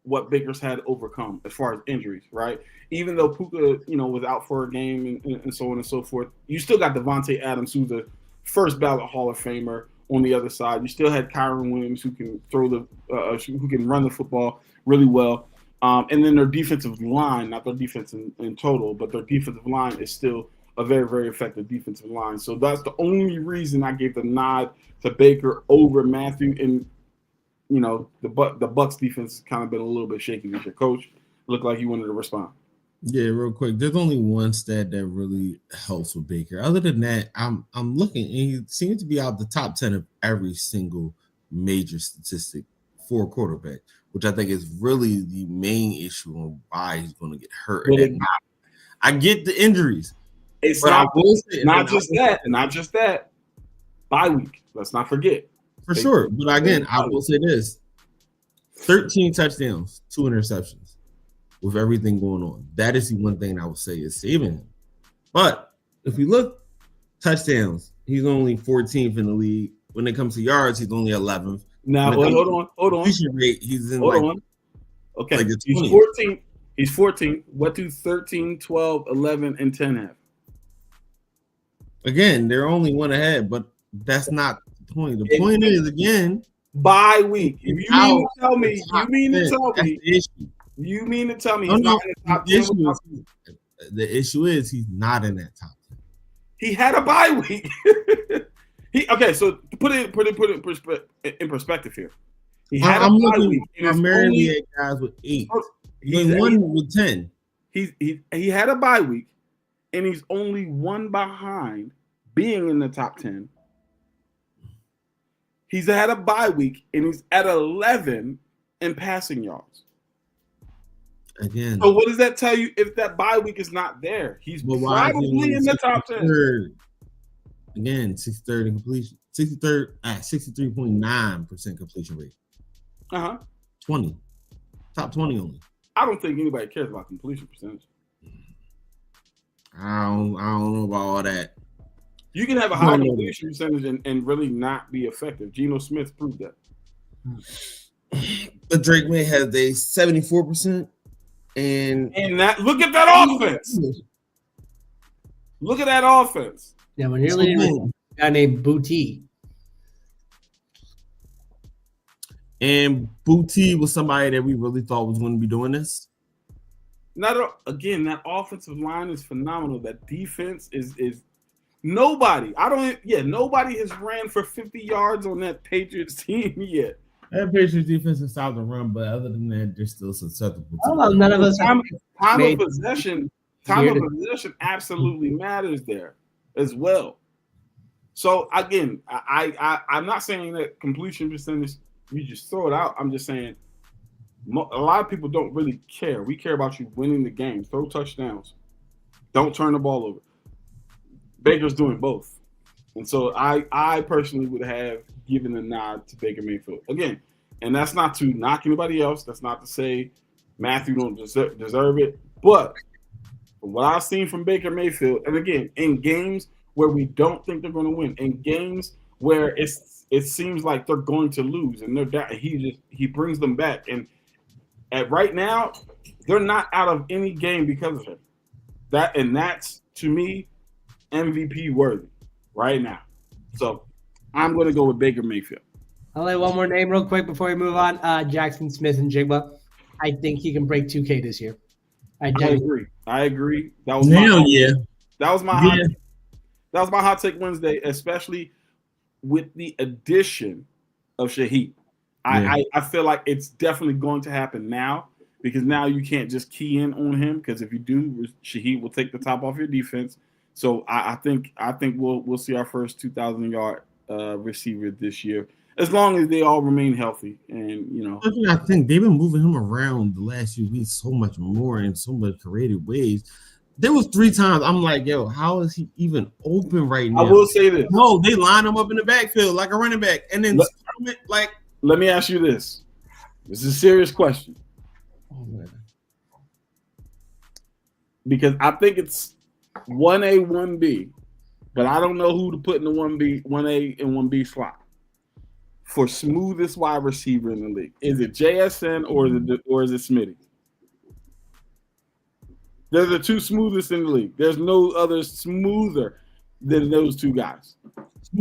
what Baker's had overcome as far as injuries, right? Even though Puka, was out for a game and so on and so forth, you still got Davante Adams, who's the first ballot Hall of Famer on the other side. You still had Kyron Williams, who can who can run the football really well. And then their defensive line, not their defense in total, but their defensive line is still a very, very effective defensive line. So that's the only reason I gave the nod to Baker over Matthew. And, the Bucs defense has kind of been a little bit shaky with your coach. Looked like he wanted to respond. Yeah, real quick. There's only one stat that really helps with Baker. Other than that, I'm looking, and he seems to be out the top 10 of every single major statistic for a quarterback, which I think is really the main issue on why he's going to get hurt. I get the injuries. It's not just that. Bye week. Let's not forget. For sure. But again, I will say this. 13 touchdowns, 2 interceptions with everything going on. That is the one thing I would say is saving him. But if you look touchdowns, he's only 14th in the league. When it comes to yards, he's only 11th. Now, hold on. Rate, he's in Okay, like he's 14. He's 14. What do 13, 12, 11, and 10 have? Again, they're only one ahead, but that's not the point. The point is, again, bye week. If you mean to tell me he's not in the top 10? The issue is he's not in that top 10. He had a bye week. So to put it in perspective here. He had a bye week. Primarily at guys with 8. He won with 10. He had a bye week, and he's only one behind being in the top 10. He's had a bye week, and he's at 11 in passing yards. Again. So what does that tell you if that bye week is not there? He's probably in the top 10. Again, 63rd in completion. 63rd at 63.9% completion rate. 20. Top 20 only. I don't think anybody cares about completion percentage. I don't know about all that. You can have a high completion percentage and really not be effective. Geno Smith proved that. But Drake May has a 74%. And that look at that offense. Look at that offense. Yeah, when you're leading a guy named Booty. And Booty was somebody that we really thought was going to be doing this. Again, that offensive line is phenomenal. That defense is nobody. Nobody has ran for 50 yards on that Patriots team yet. That Patriots defense is solid to run, but other than that, they're still susceptible. None of us time of possession absolutely matters there as well. So again, I'm not saying that completion percentage you just throw it out. I'm just saying a lot of people don't really care. We care about you winning the game. Throw touchdowns. Don't turn the ball over. Baker's doing both. And so I personally would have given a nod to Baker Mayfield. Again, and that's not to knock anybody else. That's not to say Matthew don't deserve it. But from what I've seen from Baker Mayfield, and again, in games where we don't think they're going to win, in games where it seems like they're going to lose, and they're down, he brings them back. And right now, they're not out of any game because of him. That's to me MVP worthy right now. So I'm going to go with Baker Mayfield. I'll lay one more name real quick before we move on. Jackson Smith-Njigba. I think he can break 2K this year. I agree. That was my hot take Wednesday, especially with the addition of Shaheed. I feel like it's definitely going to happen now, because now you can't just key in on him, because if you do, Shaheed will take the top off your defense. So I think we'll see our first 2,000-yard receiver this year, as long as they all remain healthy. And I think they've been moving him around the last few weeks so much more in so much creative ways. There was 3 times I'm like, yo, how is he even open right now? I will say this. No, they line him up in the backfield like a running back, and then let me ask you this. This is a serious question. Oh, man. Because I think it's 1A, 1B, but I don't know who to put in the 1A and 1B slot for smoothest wide receiver in the league. Is it JSN or is it Smitty? They're the 2 smoothest in the league. There's no other smoother than those 2 guys.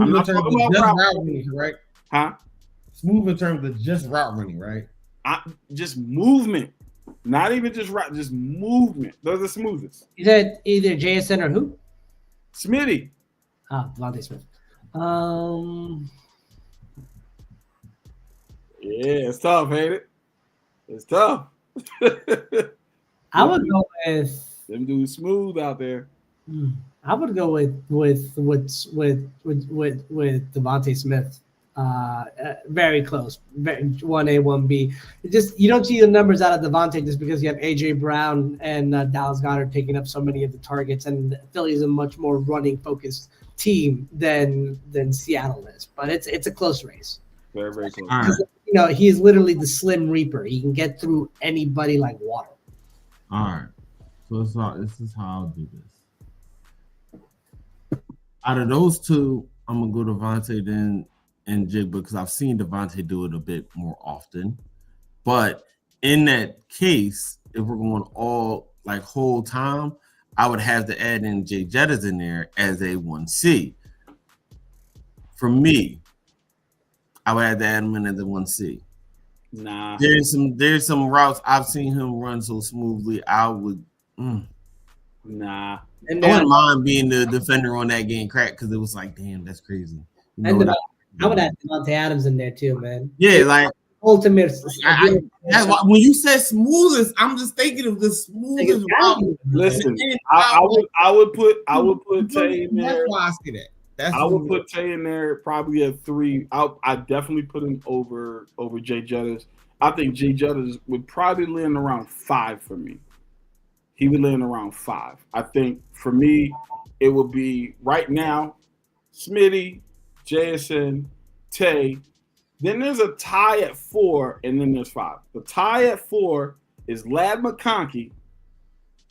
I'm not talking about route running, right? Huh? Smooth in terms of just route running, right? Just movement. Not even just route, just movement. Those are the smoothest. You said either JSN or who? Smitty. DeVonta Smith. Yeah, it's tough, ain't it? It's tough. I would go with them dudes smooth out there. I would go with DeVonta Smith. Very close, 1A, 1B. Just you don't see the numbers out of Devontae just because you have AJ Brown and Dallas Goedert taking up so many of the targets, and Philly is a much more running focused team than Seattle is. But it's a close race. Very, very close. All right. You know, he is literally the Slim Reaper. He can get through anybody like water. All right. So this is how I'll do this. Out of those two, I'm gonna go Devontae then and Jigba because I've seen Devontae do it a bit more often. But in that case, if we're going all like whole time, I would have to add in Jay Jettas in there as a 1C. For me, I would have to add him in as a 1C. Nah. There's some routes I've seen him run so smoothly. I would Nah. And I then, wouldn't mind being the defender on that game crack because it was like, damn, that's crazy. You know and what I would add Devontae Adams in there too, man. yeah, like Ultimate. that's why, when you said smoothest, I'm just thinking of the smoothest route. Listen, And I would put Tay in That's there. why I say that. That's I would put Tay in there probably at 3. I definitely put him over Jay Jettas. I think Jay Jettas would probably land around 5 for me. He would land around 5. I think for me, it would be right now, Smitty, Jason, Tay. Then there's a tie at 4, and then there's 5. The tie at 4 is Lad McConkey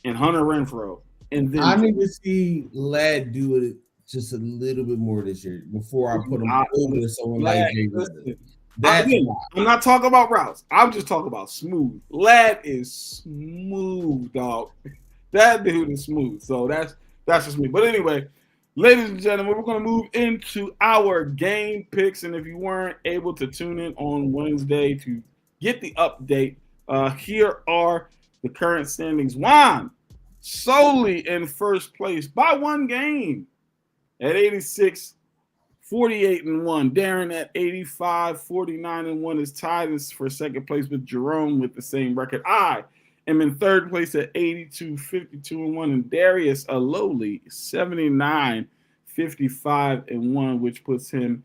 and Hunter Renfrow. And then I need to see Lad do it just a little bit more this year before I put him over someone like Jay Jettas. I'm not talking about routes. I'm just talking about smooth. Lad is smooth, dog. That dude is smooth. So that's just me. But anyway, ladies and gentlemen, we're going to move into our game picks. And if you weren't able to tune in on Wednesday to get the update, here are the current standings. Juan solely in first place by 1 game at 86. 48-1. Darren at 85, 49-1 is tied for second place with Jerome with the same record. I am in third place at 82, 52-1, and Darius a lowly 79, 55-1, which puts him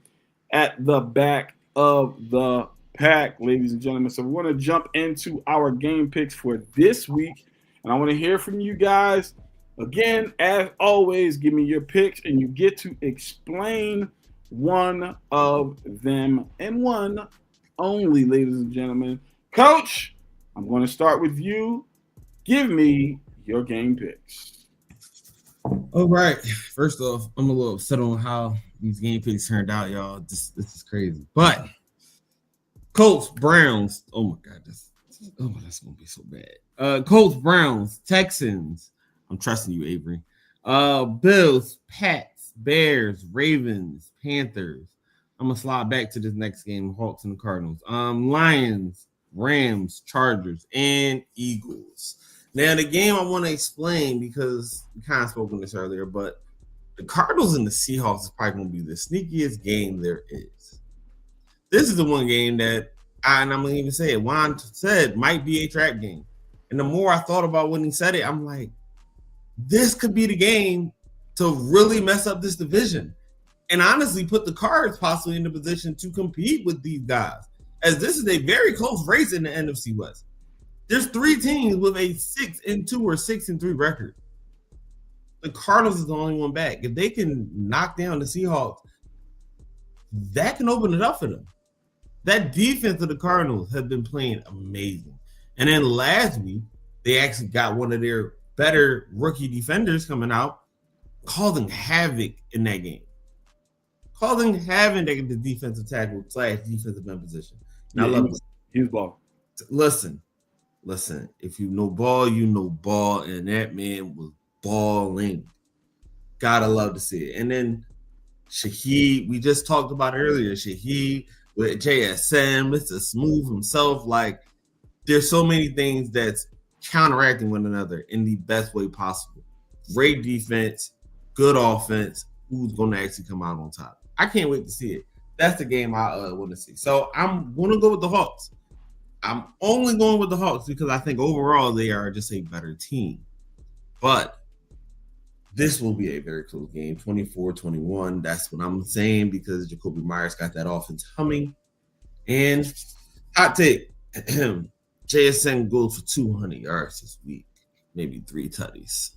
at the back of the pack, ladies and gentlemen. So we're going to jump into our game picks for this week, and I want to hear from you guys. Again, as always, give me your picks, and you get to explain one of them and one only, ladies and gentlemen. Coach, I'm going to start with you. Give me your game picks. All right. First off, I'm a little upset on how these game picks turned out, y'all. This is crazy. But Colts, Browns. Oh my God, that's gonna be so bad. Colts, Browns, Texans. I'm trusting you, Avery. Bills, Pats, Bears, Ravens, Panthers. I'm gonna slide back to this next game, Hawks and the Cardinals. Lions, Rams, Chargers, and Eagles. Now the game I want to explain because we kind of spoke on this earlier, but the Cardinals and the Seahawks is probably gonna be the sneakiest game there is. This is the one game that I'm gonna even say it. Juan said might be a trap game, and the more I thought about when he said it, I'm like, this could be the game to really mess up this division and honestly put the Cards possibly in the position to compete with these guys, as this is a very close race in the NFC West. There's 3 teams with a 6-2 or 6-3 record. The Cardinals is the only one back. If they can knock down the Seahawks, that can open it up for them. That defense of the Cardinals has been playing amazing. And then last week, they actually got one of their better rookie defenders coming out, causing havoc in that game. Causing havoc at the defensive tackle / defensive end position. Now, Yeah, he was ball. Listen. If you know ball, you know ball, and that man was balling. Gotta love to see it. And then Shaheed, we just talked about earlier. Shaheed with JSN, Mr. Smooth himself. Like, there's so many things that's counteracting one another in the best way possible. Great defense, good offense. Who's going to actually come out on top? I can't wait to see it. That's the game I want to see. So I'm going to go with the Hawks. I'm only going with the Hawks because I think overall they are just a better team. But this will be a very close game, 24-21. That's what I'm saying because Jacoby Myers got that offense humming. And hot take, JSN goes for 200 yards this week, maybe 3 tutties.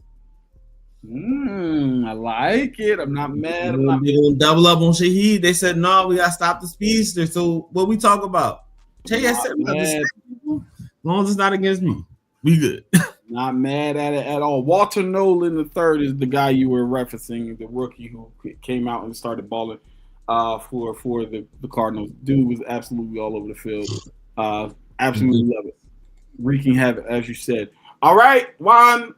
I like it. I'm not mad. They're going to double up on Shaheed. They said, no, we got to stop the speedster. So what we talk about? JSN, as long as it's not against me, we good. Not mad at it at all. Walter Nolan III is the guy you were referencing, the rookie who came out and started balling for the Cardinals. Dude was absolutely all over the field. Absolutely love it. Wreaking havoc, as you said. All right, Juan,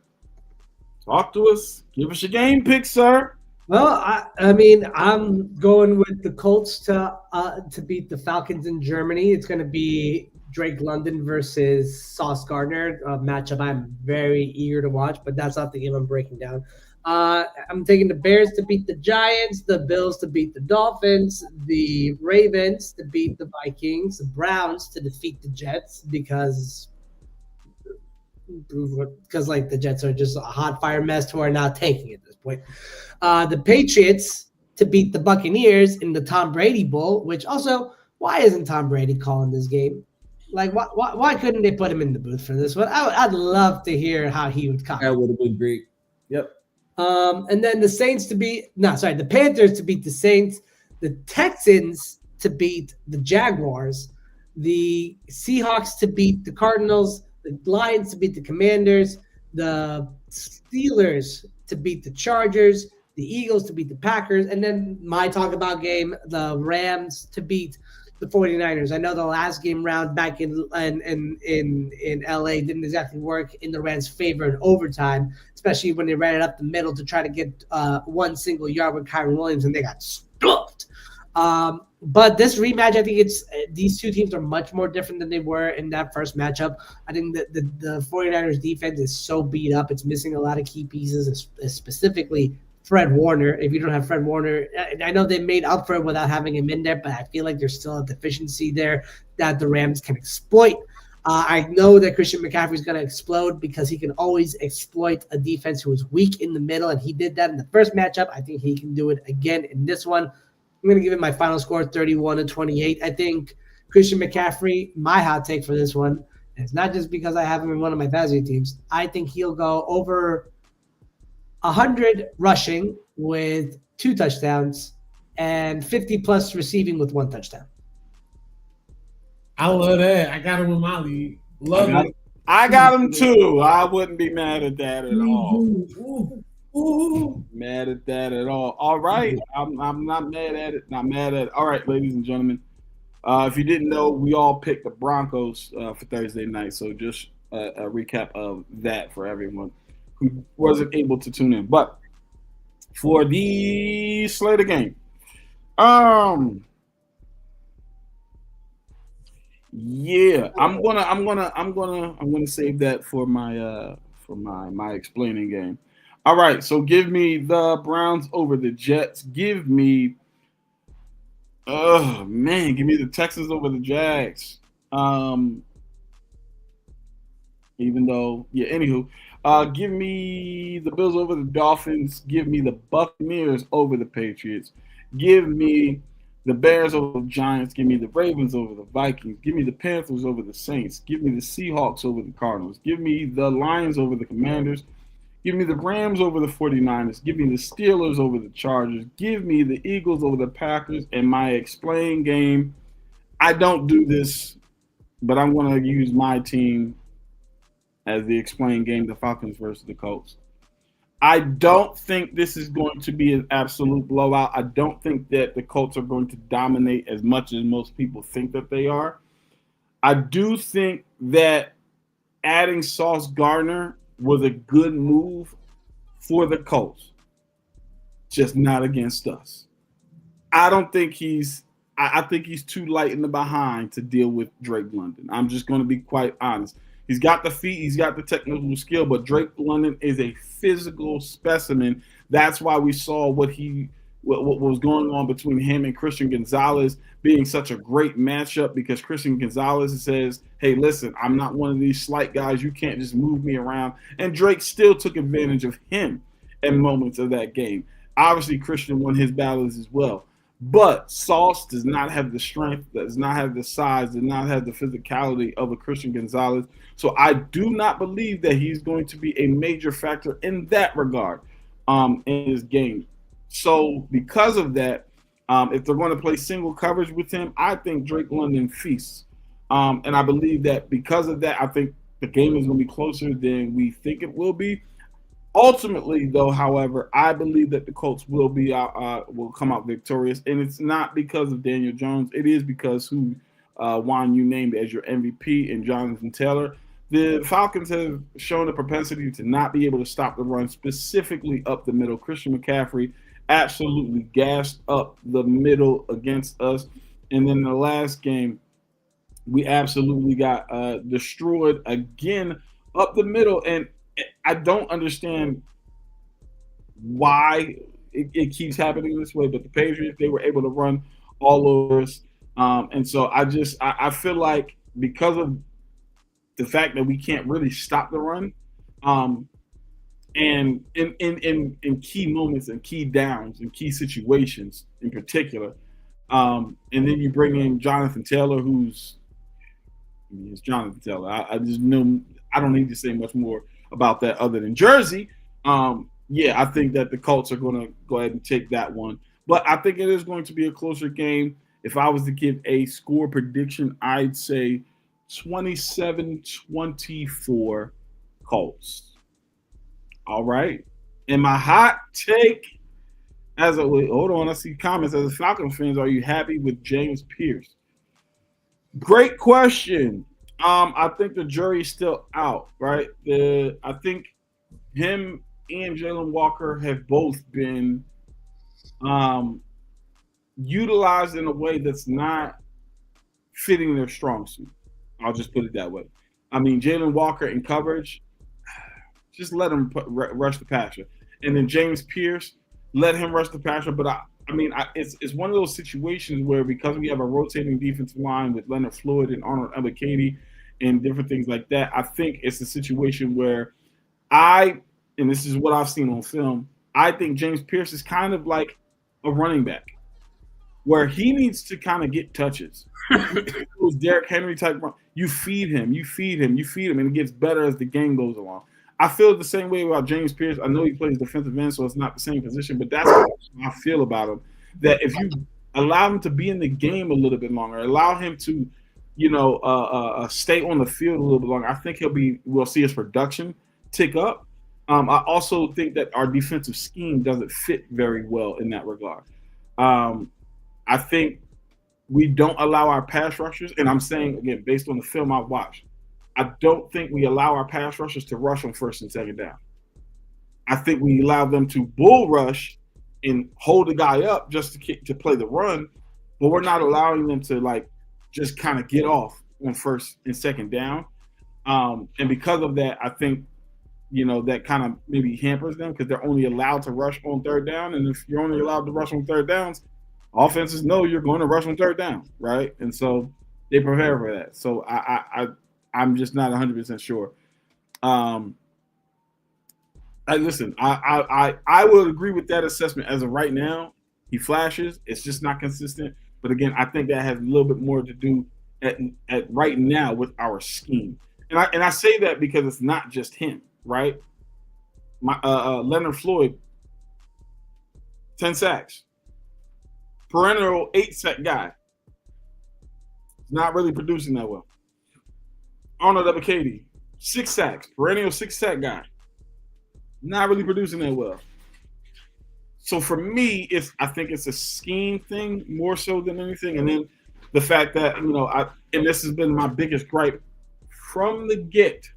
talk to us. Give us your game pick, sir. Well, I mean, I'm going with the Colts to beat the Falcons in Germany. It's going to be Drake London versus Sauce Gardner, a matchup I'm very eager to watch, but that's not the game I'm breaking down. I'm taking the Bears to beat the Giants, the Bills to beat the Dolphins, the Ravens to beat the Vikings, the Browns to defeat the Jets because like the Jets are just a hot fire mess who are not tanking at this point. The Patriots to beat the Buccaneers in the Tom Brady Bowl, which also, why isn't Tom Brady calling this game? Like, why couldn't they put him in the booth for this one? I'd love to hear how he would call. That would have been great. Yep. And then the Panthers to beat the Saints, the Texans to beat the Jaguars, the Seahawks to beat the Cardinals, the Lions to beat the Commanders, the Steelers to beat the Chargers, the Eagles to beat the Packers, and then my talk about game, the Rams to beat the 49ers. I know the last game round back in LA didn't exactly work in the Rams' favor in overtime, especially when they ran it up the middle to try to get one single yard with Kyron Williams, and they got stuffed. But this rematch, I think these two teams are much more different than they were in that first matchup. I think that the 49ers defense is so beat up. It's missing a lot of key pieces, specifically Fred Warner. If you don't have Fred Warner, I know they made up for it without having him in there, but I feel like there's still a deficiency there that the Rams can exploit. I know that Christian McCaffrey is going to explode because he can always exploit a defense who is weak in the middle, and he did that in the first matchup. I think he can do it again in this one. I'm going to give it my final score, 31-28. I think Christian McCaffrey, my hot take for this one, and it's not just because I have him in one of my fantasy teams, I think he'll go over 100 rushing with 2 touchdowns and 50-plus receiving with 1 touchdown. I love that. I got him in my league. Love it. I got him too. I wouldn't be mad at that at all. Mad at that at all. All right. I'm not mad at it. Not mad at it. All right, ladies and gentlemen. If you didn't know, we all picked the Broncos for Thursday night. So just a recap of that for everyone who wasn't able to tune in. But for the Slater game, yeah, I'm gonna save that for my explaining game. All right, so give me the Browns over the Jets. Give me the Texans over the Jags. Give me the Bills over the Dolphins. Give me the Buccaneers over the Patriots. Give me the Bears over the Giants. Give me the Ravens over the Vikings. Give me the Panthers over the Saints. Give me the Seahawks over the Cardinals. Give me the Lions over the Commanders. Give me the Rams over the 49ers. Give me the Steelers over the Chargers. Give me the Eagles over the Packers. And my explain game, I don't do this, but I'm going to use my team as the explain game, the Falcons versus the Colts. I don't think this is going to be an absolute blowout. I don't think that the Colts are going to dominate as much as most people think that they are. I do think that adding Sauce Gardner was a good move for the Colts, just not against us. I think he's too light in the behind to deal with Drake London. I'm just going to be quite honest. He's got the feet, he's got the technical skill, but Drake London is a physical specimen. That's why we saw what was going on between him and Christian Gonzalez being such a great matchup, because Christian Gonzalez says, hey, listen, I'm not one of these slight guys. You can't just move me around. And Drake still took advantage of him. and moments of that game. Obviously, Christian won his battles as well. But Sauce does not have the strength, does not have the size, does not have the physicality of a Christian Gonzalez. So I do not believe that he's going to be a major factor in that regard in his game. So because of that, if they're going to play single coverage with him, I think Drake London feasts. And I believe that because of that, I think the game is going to be closer than we think it will be. Ultimately, though, however, I believe that the Colts will come out victorious, and it's not because of Daniel Jones. It is because who Juan you named as your MVP and Jonathan Taylor. The Falcons have shown a propensity to not be able to stop the run, specifically up the middle. Christian McCaffrey absolutely gassed up the middle against us, and then the last game, we absolutely got destroyed again up the middle, and I don't understand why it keeps happening this way, but the Patriots, they were able to run all over us. And so I feel like because of the fact that we can't really stop the run, and in key moments and key downs and key situations in particular, and then you bring in Jonathan Taylor, it's Jonathan Taylor. I just know I don't need to say much more about that other than Jersey. I think that the Colts are going to go ahead and take that one. But I think it is going to be a closer game. If I was to give a score prediction, I'd say 27-24 Colts. All right. And my hot take, hold on, I see comments. As a Falcons fans, are you happy with James Pierce? Great question. I think the jury's still out, right? I think him and Jalen Walker have both been utilized in a way that's not fitting their strong suit. I'll just put it that way. I mean, Jalen Walker in coverage, just let him rush the passer. And then James Pierce, let him rush the passer. But it's one of those situations where because we have a rotating defensive line with Leonard Floyd and Arnold Ebiketie and different things like that, I think it's a situation where and this is what I've seen on film, I think James Pierce is kind of like a running back where he needs to kind of get touches. It was Derrick Henry type run. You feed him, and it gets better as the game goes along. I feel the same way about James Pierce. I know he plays defensive end, so it's not the same position, but that's how I feel about him. That if you allow him to be in the game a little bit longer, allow him to, stay on the field a little bit longer, I think we'll see his production tick up. I also think that our defensive scheme doesn't fit very well in that regard. I think we don't allow our pass rushers, and I'm saying, again, based on the film I've watched, I don't think we allow our pass rushers to rush on first and second down. I think we allow them to bull rush and hold the guy up just to play the run, but we're not allowing them to just kind of get off on first and second down. And because of that, I think, that kind of maybe hampers them because they're only allowed to rush on third down. And if you're only allowed to rush on third downs, offenses know you're going to rush on third down, right? And so they prepare for that. So I'm just not 100% sure. I would agree with that assessment as of right now. He flashes. It's just not consistent. But again, I think that has a little bit more to do at right now with our scheme. And I say that because it's not just him, right? Leonard Floyd, 10 sacks. Perennial 8-sack guy. Not really producing that well. Arnold Ebiketie, 6 sacks. Perennial 6-sack guy. Not really producing that well. So for me, I think it's a scheme thing more so than anything. And then the fact that, and this has been my biggest gripe from the get,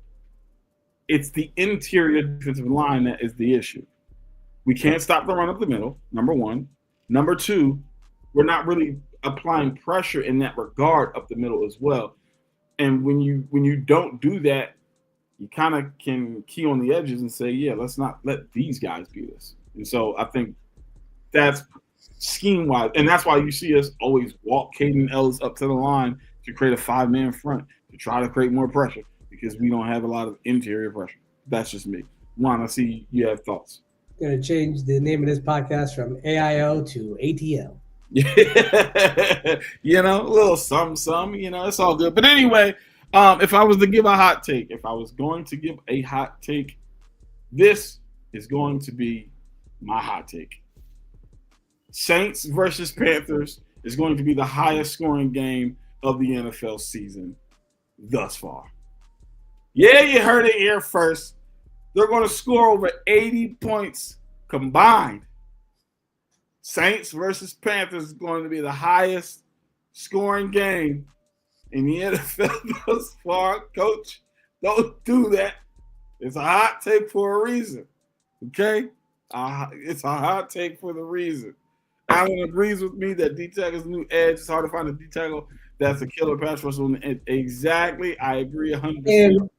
it's the interior defensive line that is the issue. We can't stop the run up the middle, number one. Number two, we're not really applying pressure in that regard up the middle as well. And when you don't do that, you kind of can key on the edges and say, yeah, let's not let these guys do this. And so I think that's scheme-wise. And that's why you see us always walk Caden Ellis up to the line to create a 5-man front to try to create more pressure because we don't have a lot of interior pressure. That's just me. Juan, I see you have thoughts. Gonna change the name of this podcast from AIO to ATL. You know, a little some, you know, it's all good. But anyway, if I was to give a hot take, this is going to be my hot take. Saints versus Panthers is going to be the highest scoring game of the NFL season thus far. Yeah, you heard it here first. They're going to score over 80 points combined. Saints versus Panthers is going to be the highest scoring game in the NFL thus far. Coach, don't do that. It's a hot take for a reason. Okay? It's a hot take for the reason. Alan agrees with me that D-tackle is the new edge. It's hard to find a D-tackle that's a killer pass rusher. Exactly. I agree 100%. In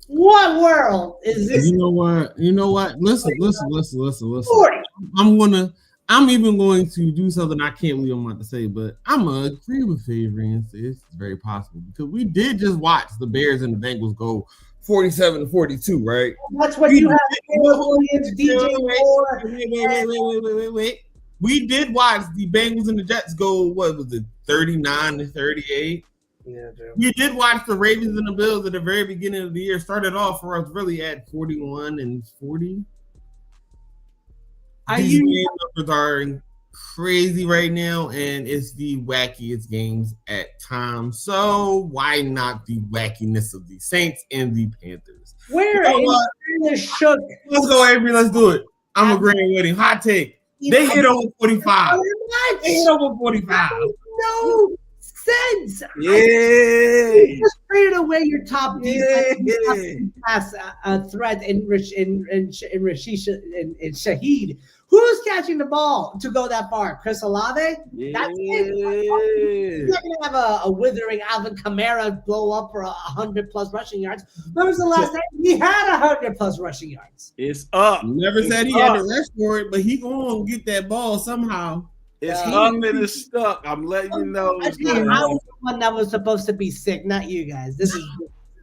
what world is this? You know what? Listen. 40. I'm even going to do something I can't believe I'm about to say, but I'm going to agree with Avery and say it's very possible because we did just watch the Bears and the Bengals go 47-42, right? That's what you have. DJ Wait. We did watch the Bengals and the Jets go, what was it, 39-38? Yeah, Joe. We did watch the Ravens and the Bills at the very beginning of the year. Started off for us really at 41-40. These game numbers are crazy right now, and it's the wackiest games at times. So why not the wackiness of the Saints and the Panthers? Where is shook? Let's go, Avery. Let's do it. I'm agreeing with him. Hot take. They hit over 45. They hit over 45. No sense. Yeah. You just traded away your top pass threat in Shaheed. Who's catching the ball to go that far? Chris Olave? Yeah. That's it. You're not going to have a withering Alvin Kamara blow up for 100+ rushing yards. When was the last time he had 100+ rushing yards? It's up. Never said he had to rush for it, but he going to get that ball somehow. It's up and it's stuck. I'm letting you know. I was the one that was supposed to be sick, not you guys. This is.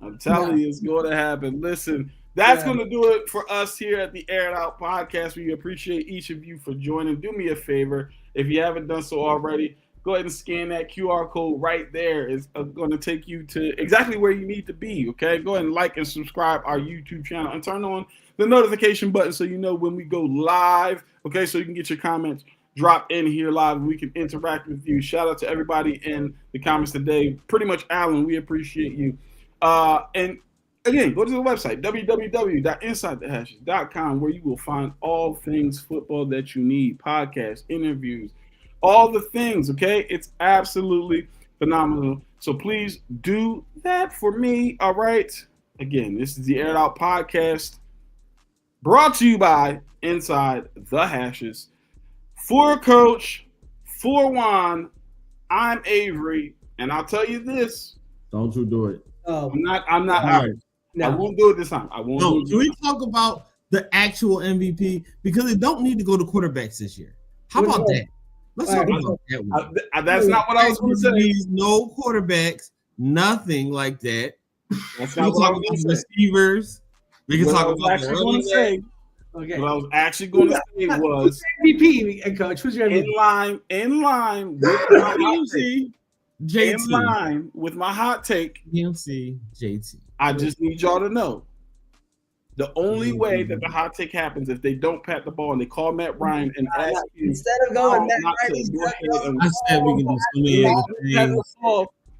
I'm telling you, it's going to happen. Listen, that's going to do it for us here at the Air It Out Podcast. We appreciate each of you for joining. Do me a favor. If you haven't done so already, go ahead and scan that QR code right there. It's going to take you to exactly where you need to be, okay? Go ahead and like and subscribe our YouTube channel and turn on the notification button so you know when we go live, okay? So you can get your comments drop in here live and we can interact with you. Shout out to everybody in the comments today. Pretty much, Alan, we appreciate you. And again, go to the website, www.insidethehashes.com, where you will find all things football that you need, podcasts, interviews, all the things, okay? It's absolutely phenomenal. So please do that for me, all right? Again, this is the Air It Out Podcast, brought to you by Inside the Hashes. For Coach, for Juan, I'm Avery, and I'll tell you this. Don't you do it. I'm not. Right. I won't do it this time. I won't. No, can we talk about the actual MVP? Because it don't need to go to quarterbacks this year. How about that? Let's talk about that one. That's not what I was going to say. No quarterbacks, nothing like that. That's We not talk what I about was the going to say. receivers. We can What I talk was about actually the going running to say. back. Okay. What I was actually going to say was MVP, Coach. Who's your MVP? in line with my hot take. DMC, JT. In line with my hot take. DMC, JT. I just need y'all to know. The only way that the hot take happens if they don't pat the ball and they call Matt Ryan and ask you Instead of going Matt not Ryan, to go ahead and I said we can do so many other things.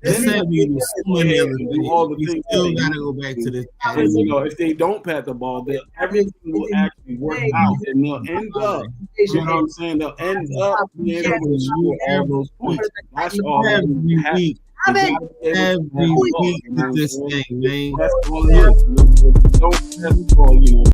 I said we can do so many other things. All the We things still that they got to go back to this. you know, if they don't pat the ball, then everything will actually work out, and they'll end up. You know what I'm saying? They'll end up being able to score all those points. That's all. Every week. Every week with this thing, man. That's all it is. Don't pat the ball, you know.